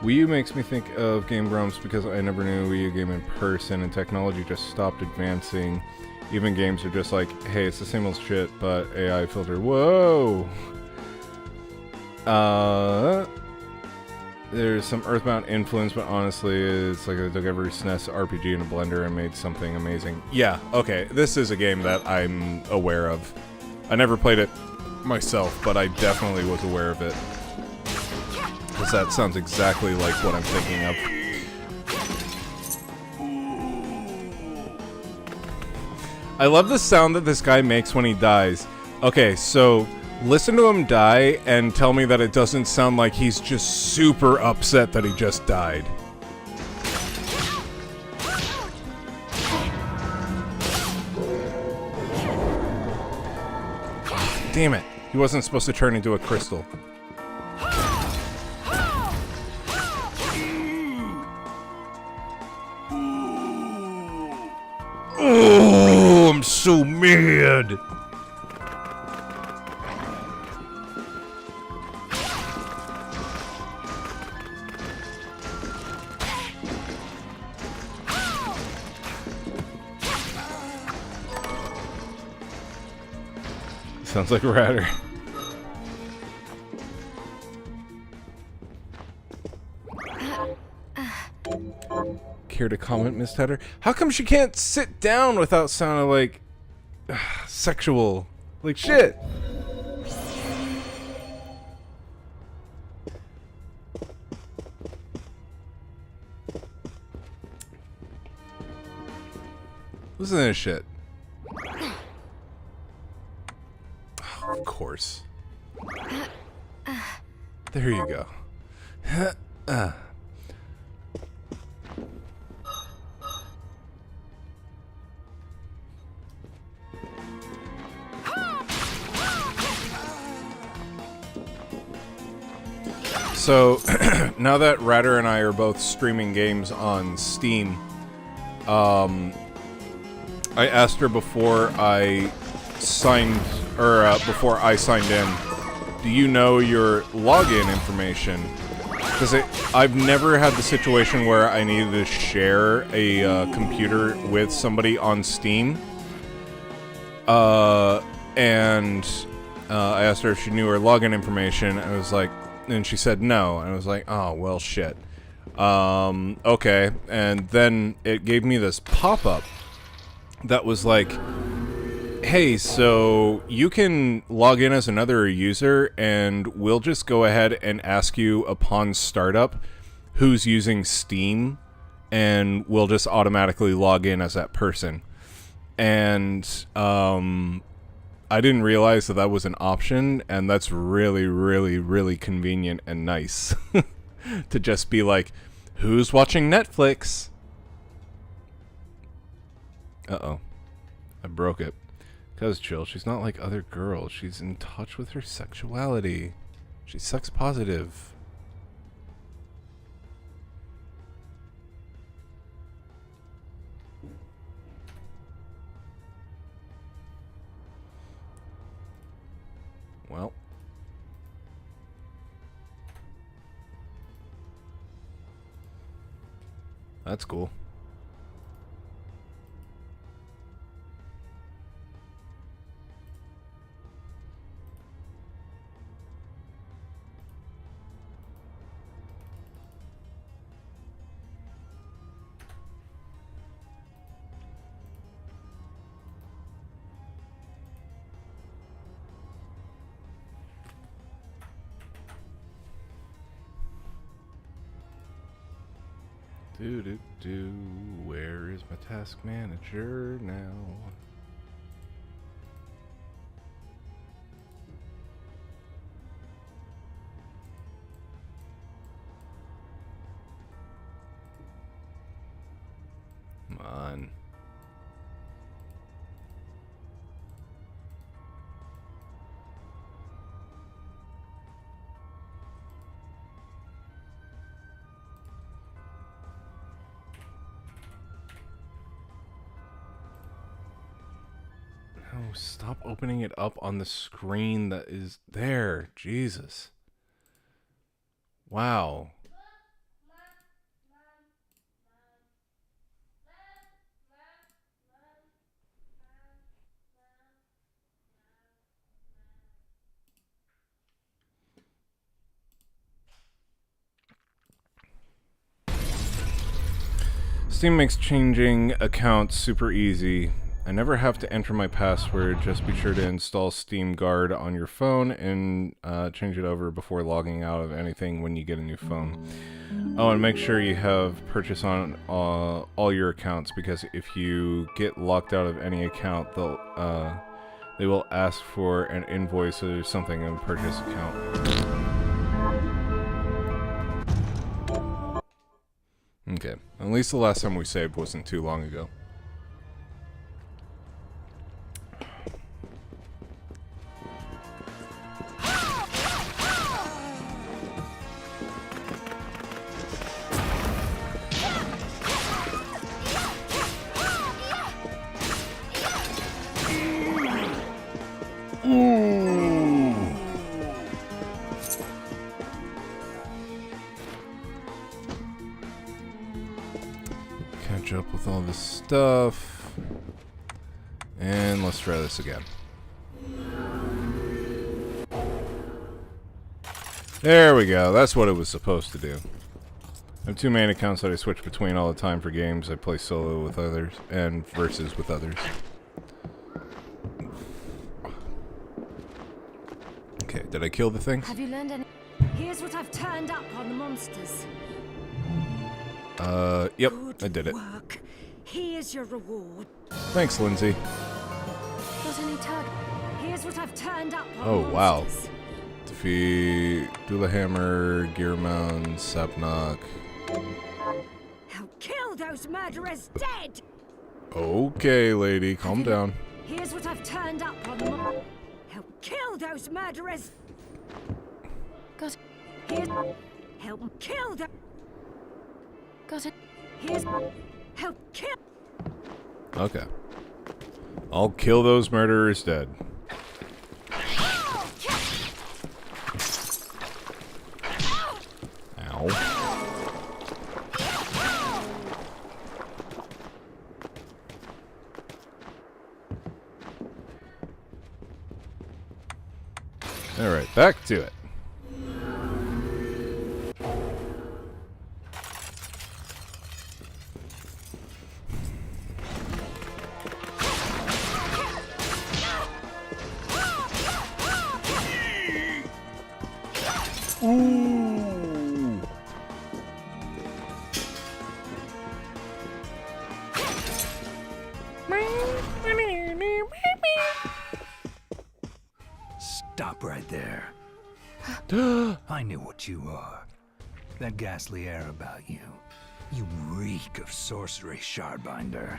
Wii U makes me think of Game Grumps because I never knew a Wii U game in person and technology just stopped advancing. Even games are just like, hey, it's the same old shit, but AI filter. Whoa! There's some Earthbound influence, but honestly, it's like I took every SNES RPG in a blender and made something amazing. Yeah, okay, this is a game that I'm aware of. I never played it myself, but I definitely was aware of it. Because that sounds exactly like what I'm thinking of. I love the sound that this guy makes when he dies. Okay, so listen to him die and tell me that it doesn't sound like he's just super upset that he just died. Damn it. He wasn't supposed to turn into a crystal. Oh, I'm so mad. Sounds like a Radder. Care to comment, Miss Tedder? How come she can't sit down without sounding like sexual. Like, shit. Listen to this shit. Oh, of course. There you go. So, now that Ratter and I are both streaming games on Steam, I asked her before I signed in, do you know your login information? Because I've never had the situation where I needed to share a computer with somebody on Steam. And I asked her if she knew her login information. I was like, and she said no. And I was like, oh, well, shit. Okay. And then it gave me this pop-up that was like, hey, so you can log in as another user, and we'll just go ahead and ask you upon startup who's using Steam, and we'll just automatically log in as that person. And I didn't realize that that was an option, and that's really, really, really convenient and nice. To just be like, who's watching Netflix? Uh-oh. I broke it. Cuz chill, she's not like other girls. She's in touch with her sexuality. She's sex positive. Well. That's cool. Where is my task manager now? Come on. Oh, stop opening it up on the screen that is there. Jesus. Wow. Steam makes changing accounts super easy. I never have to enter my password. Just be sure to install Steam Guard on your phone and change it over before logging out of anything when you get a new phone. Oh, and make sure you have purchase on all your accounts, because if you get locked out of any account, they will ask for an invoice or something in purchase account. Okay, at least the last time we saved wasn't too long ago. Catch up with all this stuff. And let's try this again. There we go. That's what it was supposed to do. I have two main accounts that I switch between all the time for games. I play solo with others and versus with others. Did I kill the things? Have you learned any? Here's what I've turned up on the monsters. Yep, Good I did it. work. Here's your reward. Thanks, Lindsay. Got any target? Here's what I've turned up on Oh, wow. monsters. Defeat Dula Hammer, Gear Mount, Sapnok. I'll kill those murderers dead! Okay, lady, calm down. Here's what I've turned up on the Help kill those murderers! Got it. Here's... Help kill them! Got it. Here's... Help kill... Okay. I'll kill those murderers dead. Ow. Alright, back to it. Ooh. Stop right there. I knew what you are. That ghastly air about you. You reek of sorcery, Shardbinder.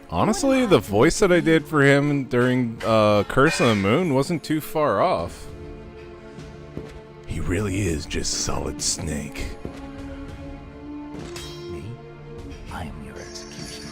Honestly, the voice that I did for him during Curse of the Moon wasn't too far off. He really is just Solid Snake. Me? I am your executioner.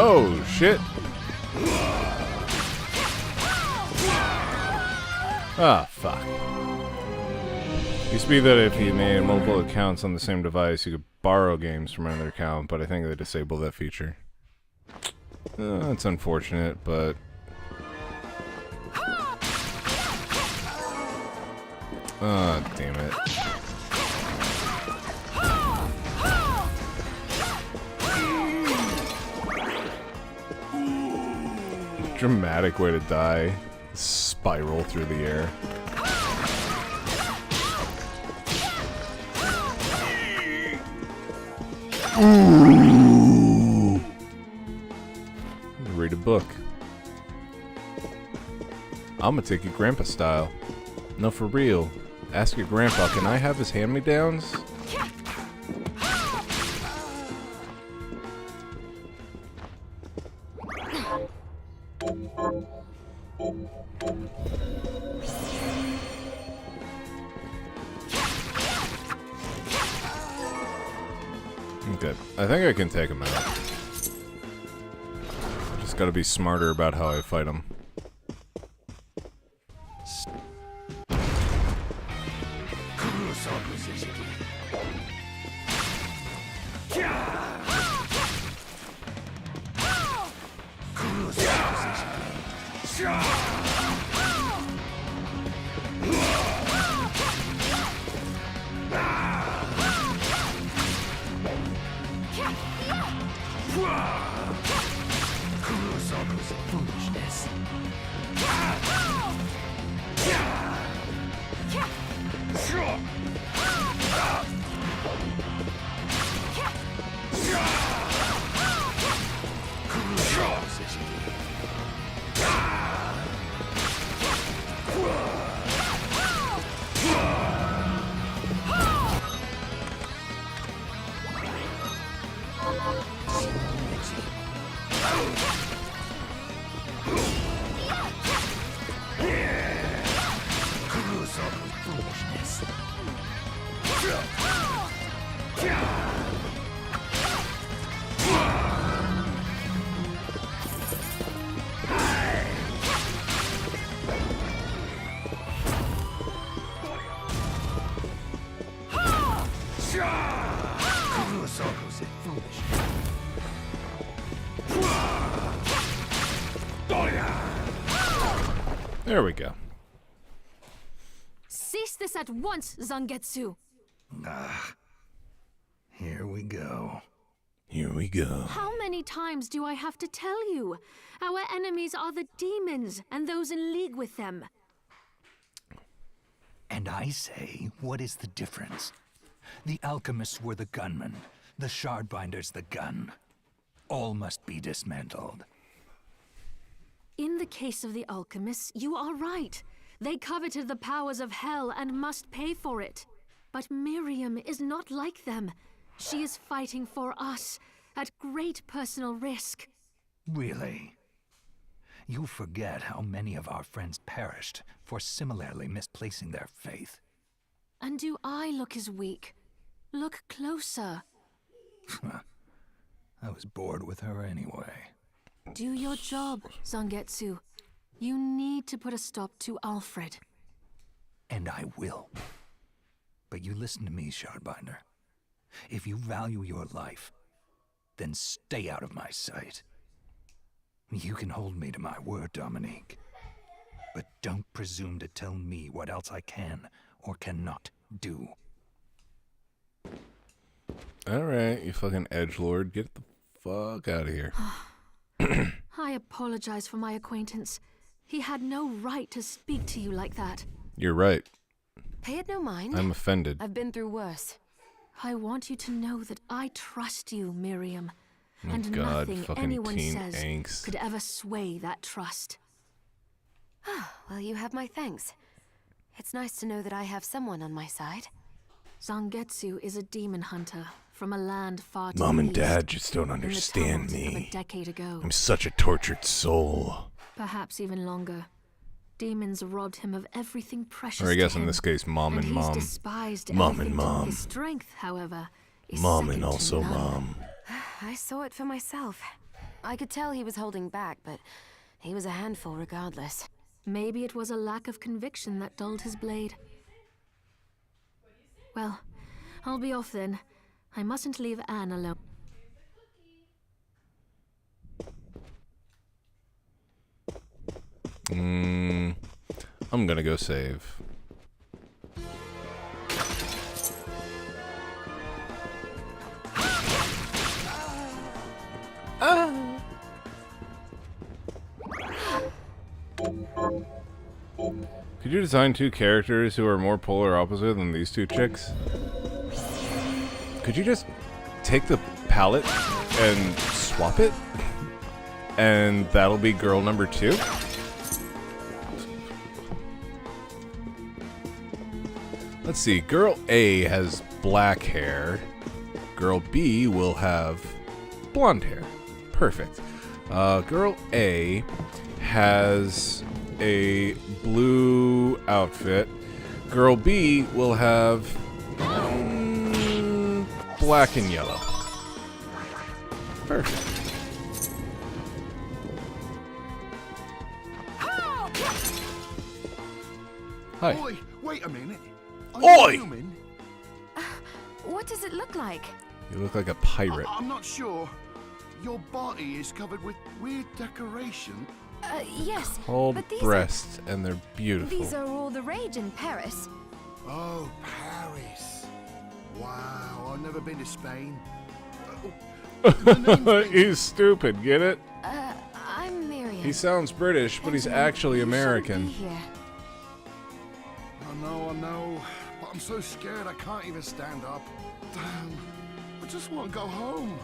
Oh, shit. Ah, fuck. Used to be that if you made multiple accounts on the same device, you could borrow games from another account, but I think they disabled that feature. That's unfortunate, but... Ah, damn it. Dramatic way to die. Spiral through the air. Ooh. Read a book. I'm gonna take it grandpa style. No, for real. Ask your grandpa, can I have his hand-me-downs? Good. I think I can take him out. Just gotta be smarter about how I fight him. Foolishness. There we go. Cease this at once, Zangetsu! Here we go. Here we go. How many times do I have to tell you? Our enemies are the demons and those in league with them. And I say, what is the difference? The alchemists were the gunmen, the shardbinders the gun. All must be dismantled. In the case of the alchemists, you are right. They coveted the powers of hell and must pay for it. But Miriam is not like them. She is fighting for us, at great personal risk. Really? You forget how many of our friends perished for similarly misplacing their faith. And do I look as weak? Look closer. I was bored with her anyway. Do your job, Zangetsu. You need to put a stop to Alfred. And I will. But you listen to me, Shardbinder. If you value your life, then stay out of my sight. You can hold me to my word, Dominique. But don't presume to tell me what else I can or cannot do. Alright, you fucking edgelord. Get the fuck out of here. I apologize for my acquaintance. He had no right to speak to you like that. You're right. Pay it no mind. I'm offended. I've been through worse. I want you to know that I trust you, Miriam. Oh And God, nothing fucking anyone teen says angst. could ever sway that trust. Well, you have my thanks. It's nice to know that I have someone on my side. Zangetsu is a demon hunter from a land far to Mom the and east, Dad just don't in the understand tumult of a me. decade ago. I'm such a tortured soul. Perhaps even longer. Demons robbed him of everything precious. Or I guess to in him, this case, Mom and he's Mom. despised Mom and everything to him. Mom. His strength, however, is Mom second and to also none. Mom. I saw it for myself. I could tell he was holding back, but he was a handful regardless. Maybe it was a lack of conviction that dulled his blade. Well, I'll be off then. I mustn't leave Anne alone. I'm gonna go save. Could you design two characters who are more polar opposite than these two chicks? Could you just take the palette and swap it? And that'll be girl number 2? Let's see, girl A has black hair. Girl B will have blonde hair. Perfect. Girl A has a blue outfit. Girl B will have black and yellow. Perfect. Hi. Oi, wait a minute. Are Oi! you human? What does it look like? You look like a pirate. I'm not sure. Your body is covered with weird decoration. Yes. Tall but these breasts, and they're beautiful. These are all the rage in Paris. Oh, Paris. Wow, I've never been to Spain. My name's Ben. He's stupid, get it? I'm Miriam. He sounds British, but he's Benjamin, actually you shouldn't American. be here. I know. But I'm so scared I can't even stand up. Damn. I just want to go home.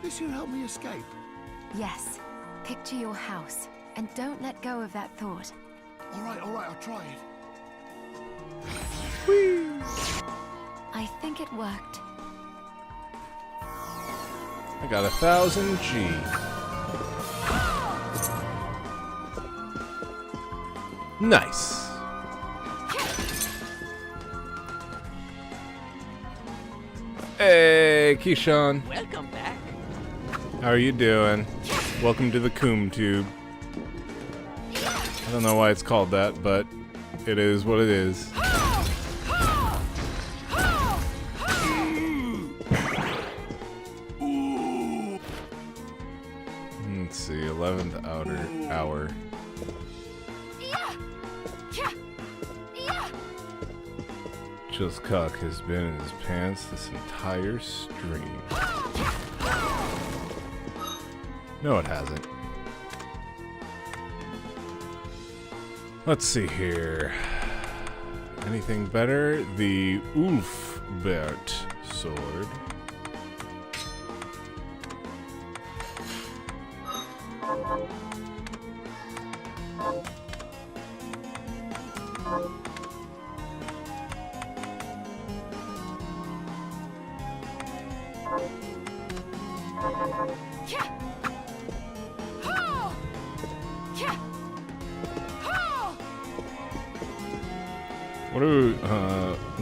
This you help me escape? Yes. Picture your house, and don't let go of that thought. All right, I'll try it. I think it worked. I got 1,000 G. Nice. Hey, Keyshawn. Welcome back. How are you doing? Welcome to the Coom Tube. I don't know why it's called that, but it is what it is. Let's see, 11th hour. Jill's cock has been in his pants this entire stream. No, it hasn't. Let's see here. Anything better? The Ulfbert sword.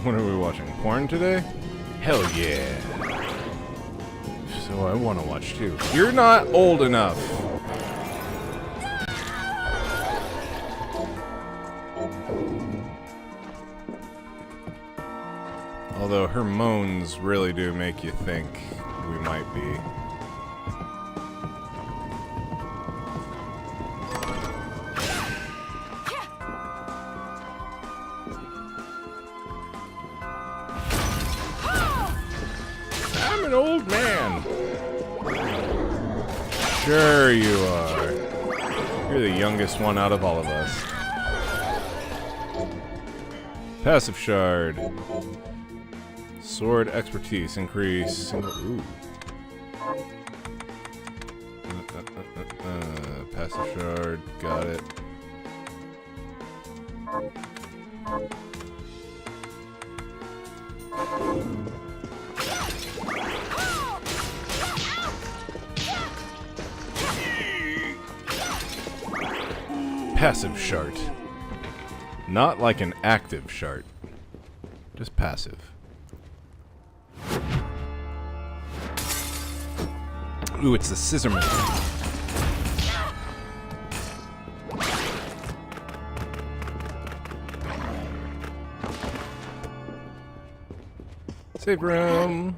What are we watching? Porn today? Hell yeah. So I want to watch too. You're not old enough. Although her moans really do make you think we might be. I'm an old man. Sure you are. You're the youngest one out of all of us. Passive shard. Sword expertise increase single. Ooh. Passive shard. Got it. Passive shard. Not like an active shard. Just passive. Ooh, it's the Scissorman. Save room.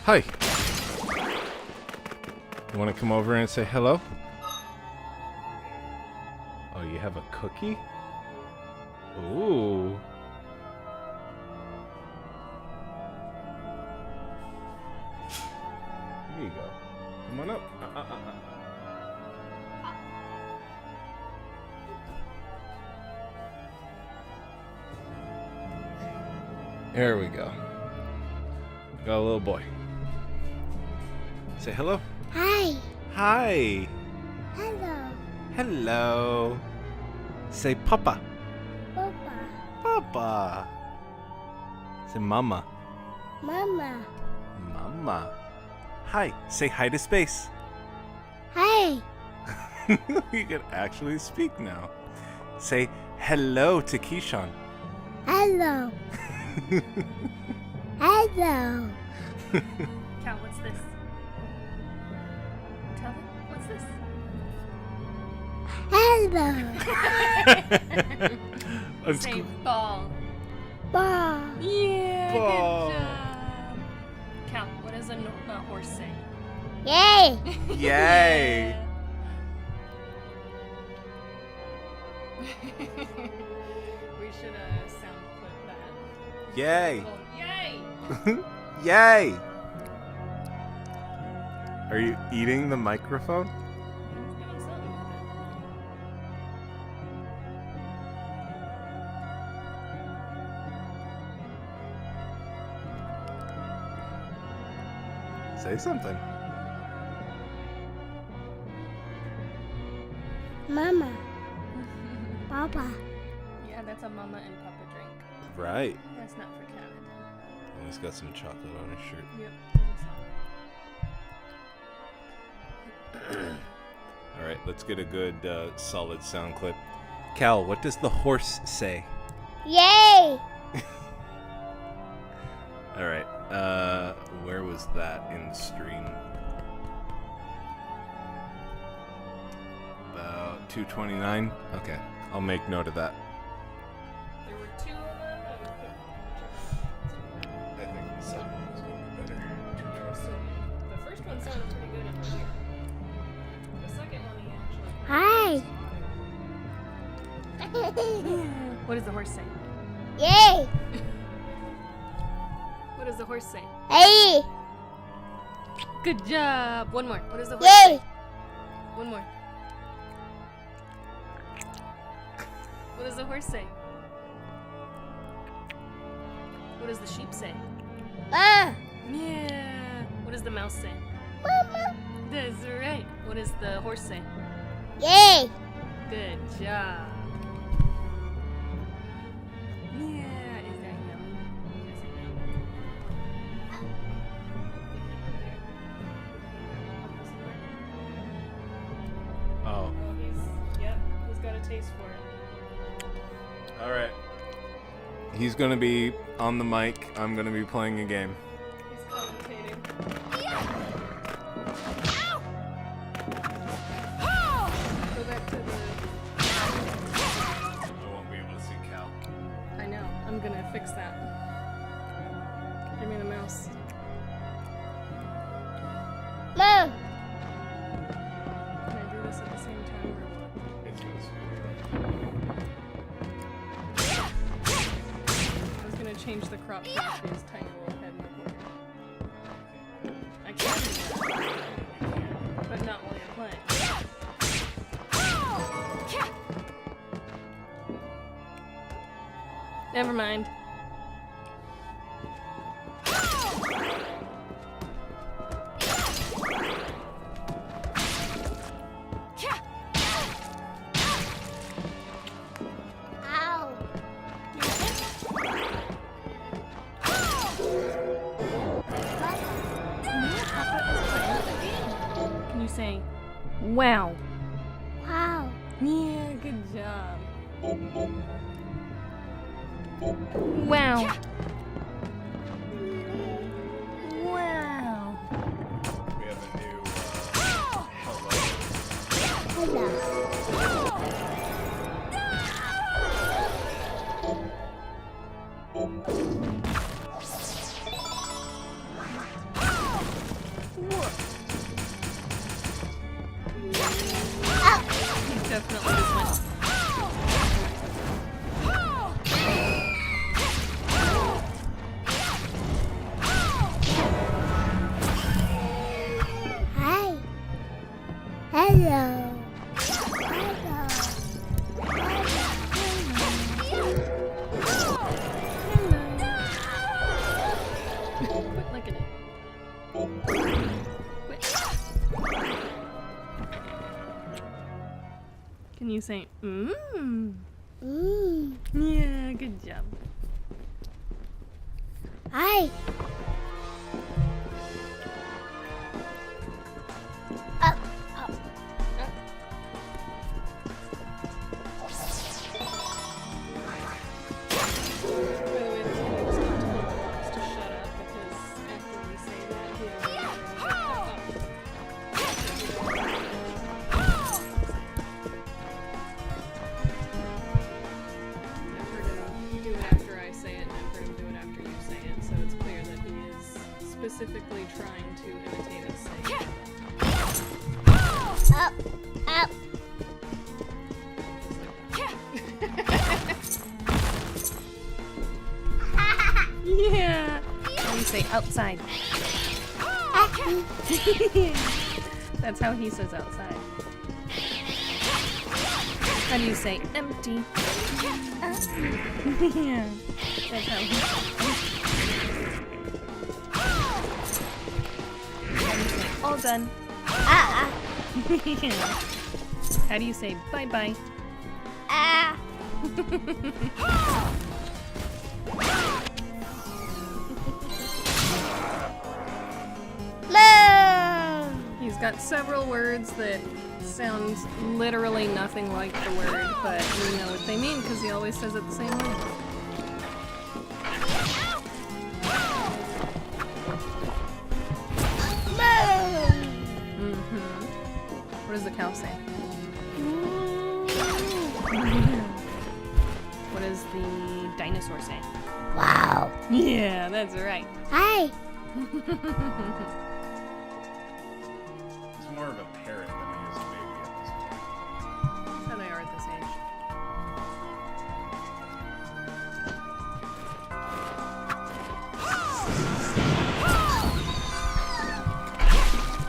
Hi. You want to come over and say hello? Oh, you have a cookie? Ooh. Here you go. Come on up. There we go. Got a little boy. Say hello. Hi. Hi. Hello. Hello. Say papa. Papa. Papa. Say mama. Mama. Mama. Hi. Say hi to space. Hi. You can actually speak now. Say hello to Keyshawn. Hello. Hello. Cal, what's this? Tell them, what's this? Hello. Say ball. Ball. Yeah, Ball. good job. Cal, what does a horse say? Yay. Yay. We should sound clip that. Yay. Oh, yay. Yay. Are you eating the microphone? He's doing something with it. Say something. Mama. Papa. Yeah, that's a mama and papa drink. Right. That's not for Cat. And he's got some chocolate on his shirt. Yep. All right, let's get a good solid sound clip. Cal, what does the horse say? Yay! All right. Where was that in the stream? About 2:29. Okay, I'll make note of that. There were 2 of them. I think the second one's going to be better. The first one sounded pretty good in my ear. The second one, he actually. Hi! What does the horse say? Yay! What does the horse say? Hey! Good job. One more. What does the horse Yay! say? One more. What does the horse say? What does the sheep say? Ma! Yeah. What does the mouse say? Mama! That's right. What does the horse say? Yay! Good job. Yeah. Is that yummy? Is it yummy? Oh. Oh, he's got a taste for it. All right. He's going to be on the mic. I'm going to be playing a game. He's commentating. Go back to the. I won't be able to see Cal. I know. I'm gonna fix that. Give me the mouse. Mom! Can I do this at the same time or what? It's going I was gonna change the crop to his tiny little head in the corner. I can do that. But not while you're playing. Never mind. Ow! Can you say, wow? Wow! Yeah, good job. Wow. Wow. We have a new Hello. Definitely this one. Hi. Hello. Quit licking it. Quit. Can you say, mmm? Mmm. Yeah, good job. Hi. Up, up. By the way, this one just told Fox to shut up because after we say that, he'll I've heard him do it after I say it, and I've heard him do it after you say it, so it's clear that he is specifically trying to imitate us saying it. Up, up. Yeah! How do you say outside? That's how he says outside. How do you say empty? Yeah. That's how he says How do you say all done? Yeah. How do you say bye-bye? He's got several words that sound literally nothing like the word, but we know what they mean because he always says it the same way. What does the cow say? What does the dinosaur say? Wow. Yeah, that's right. Hi. He's more of a parrot than he is a baby at this point. That's how they are at this age.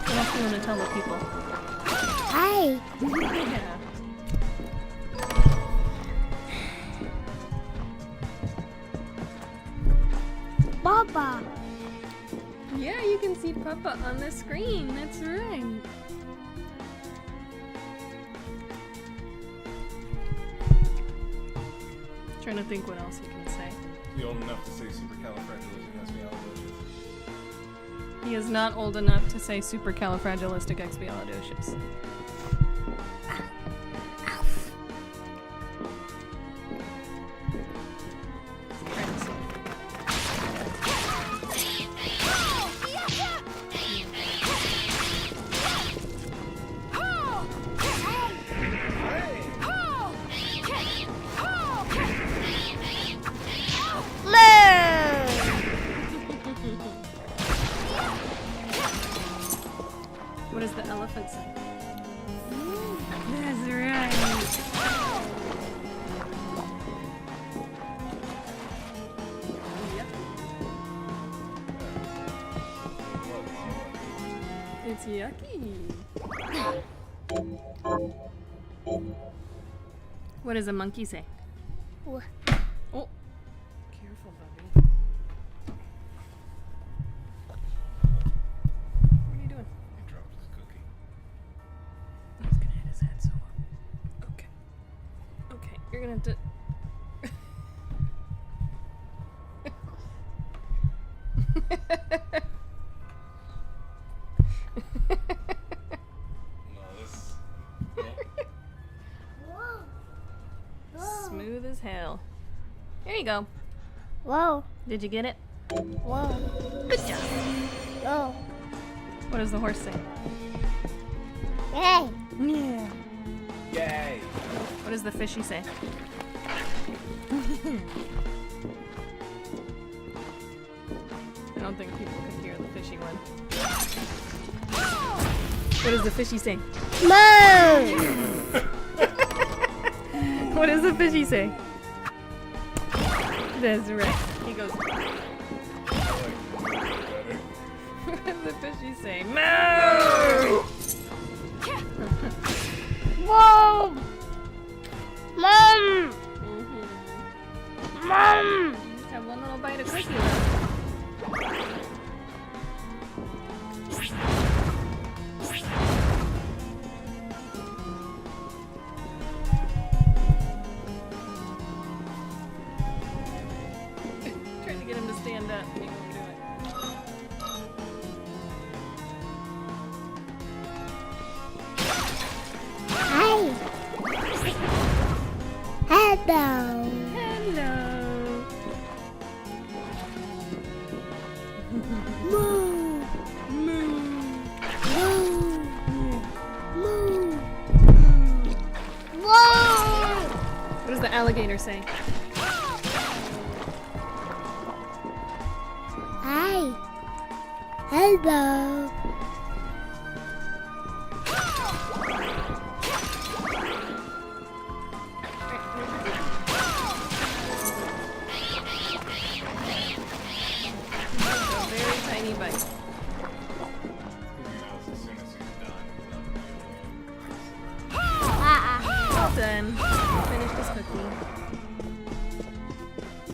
What else do you want to tell the people? Hi. Yeah. Papa. Yeah, you can see Papa on the screen. That's right. Trying to think what else he can say. Is he old enough to say supercalifragilisticexpialidocious? He is not old enough to say supercalifragilisticexpialidocious. What does the elephant say? That's right. Yep. It's yucky. What does a monkey say? Wha- Oh, careful, Bubby. What are you doing? He dropped his cookie. He's gonna hit his head so hard. Okay. Okay, you're gonna have to. No, this. Smooth as hell. There you go. Whoa. Did you get it? Whoa. Good job. Whoa. What does the horse say? Hey. Yeah. Yay! What does the fishy say? I don't think people can hear the fishy one. What does the fishy say? Mom. What does the fishy say? That's right. He goes. What does the fishy say? Moo! Whoa. Mom. Mom. You just have one little bite of cookie left. Trying to get him to stand up and he won't do it. Hi. Hello. Hello. Moo. Moo. Moo. Moo. Whoa. What does the alligator say? Hi. Hello. A very tiny bite. As soon as he's done. Ah. Well done. Finished his cookie.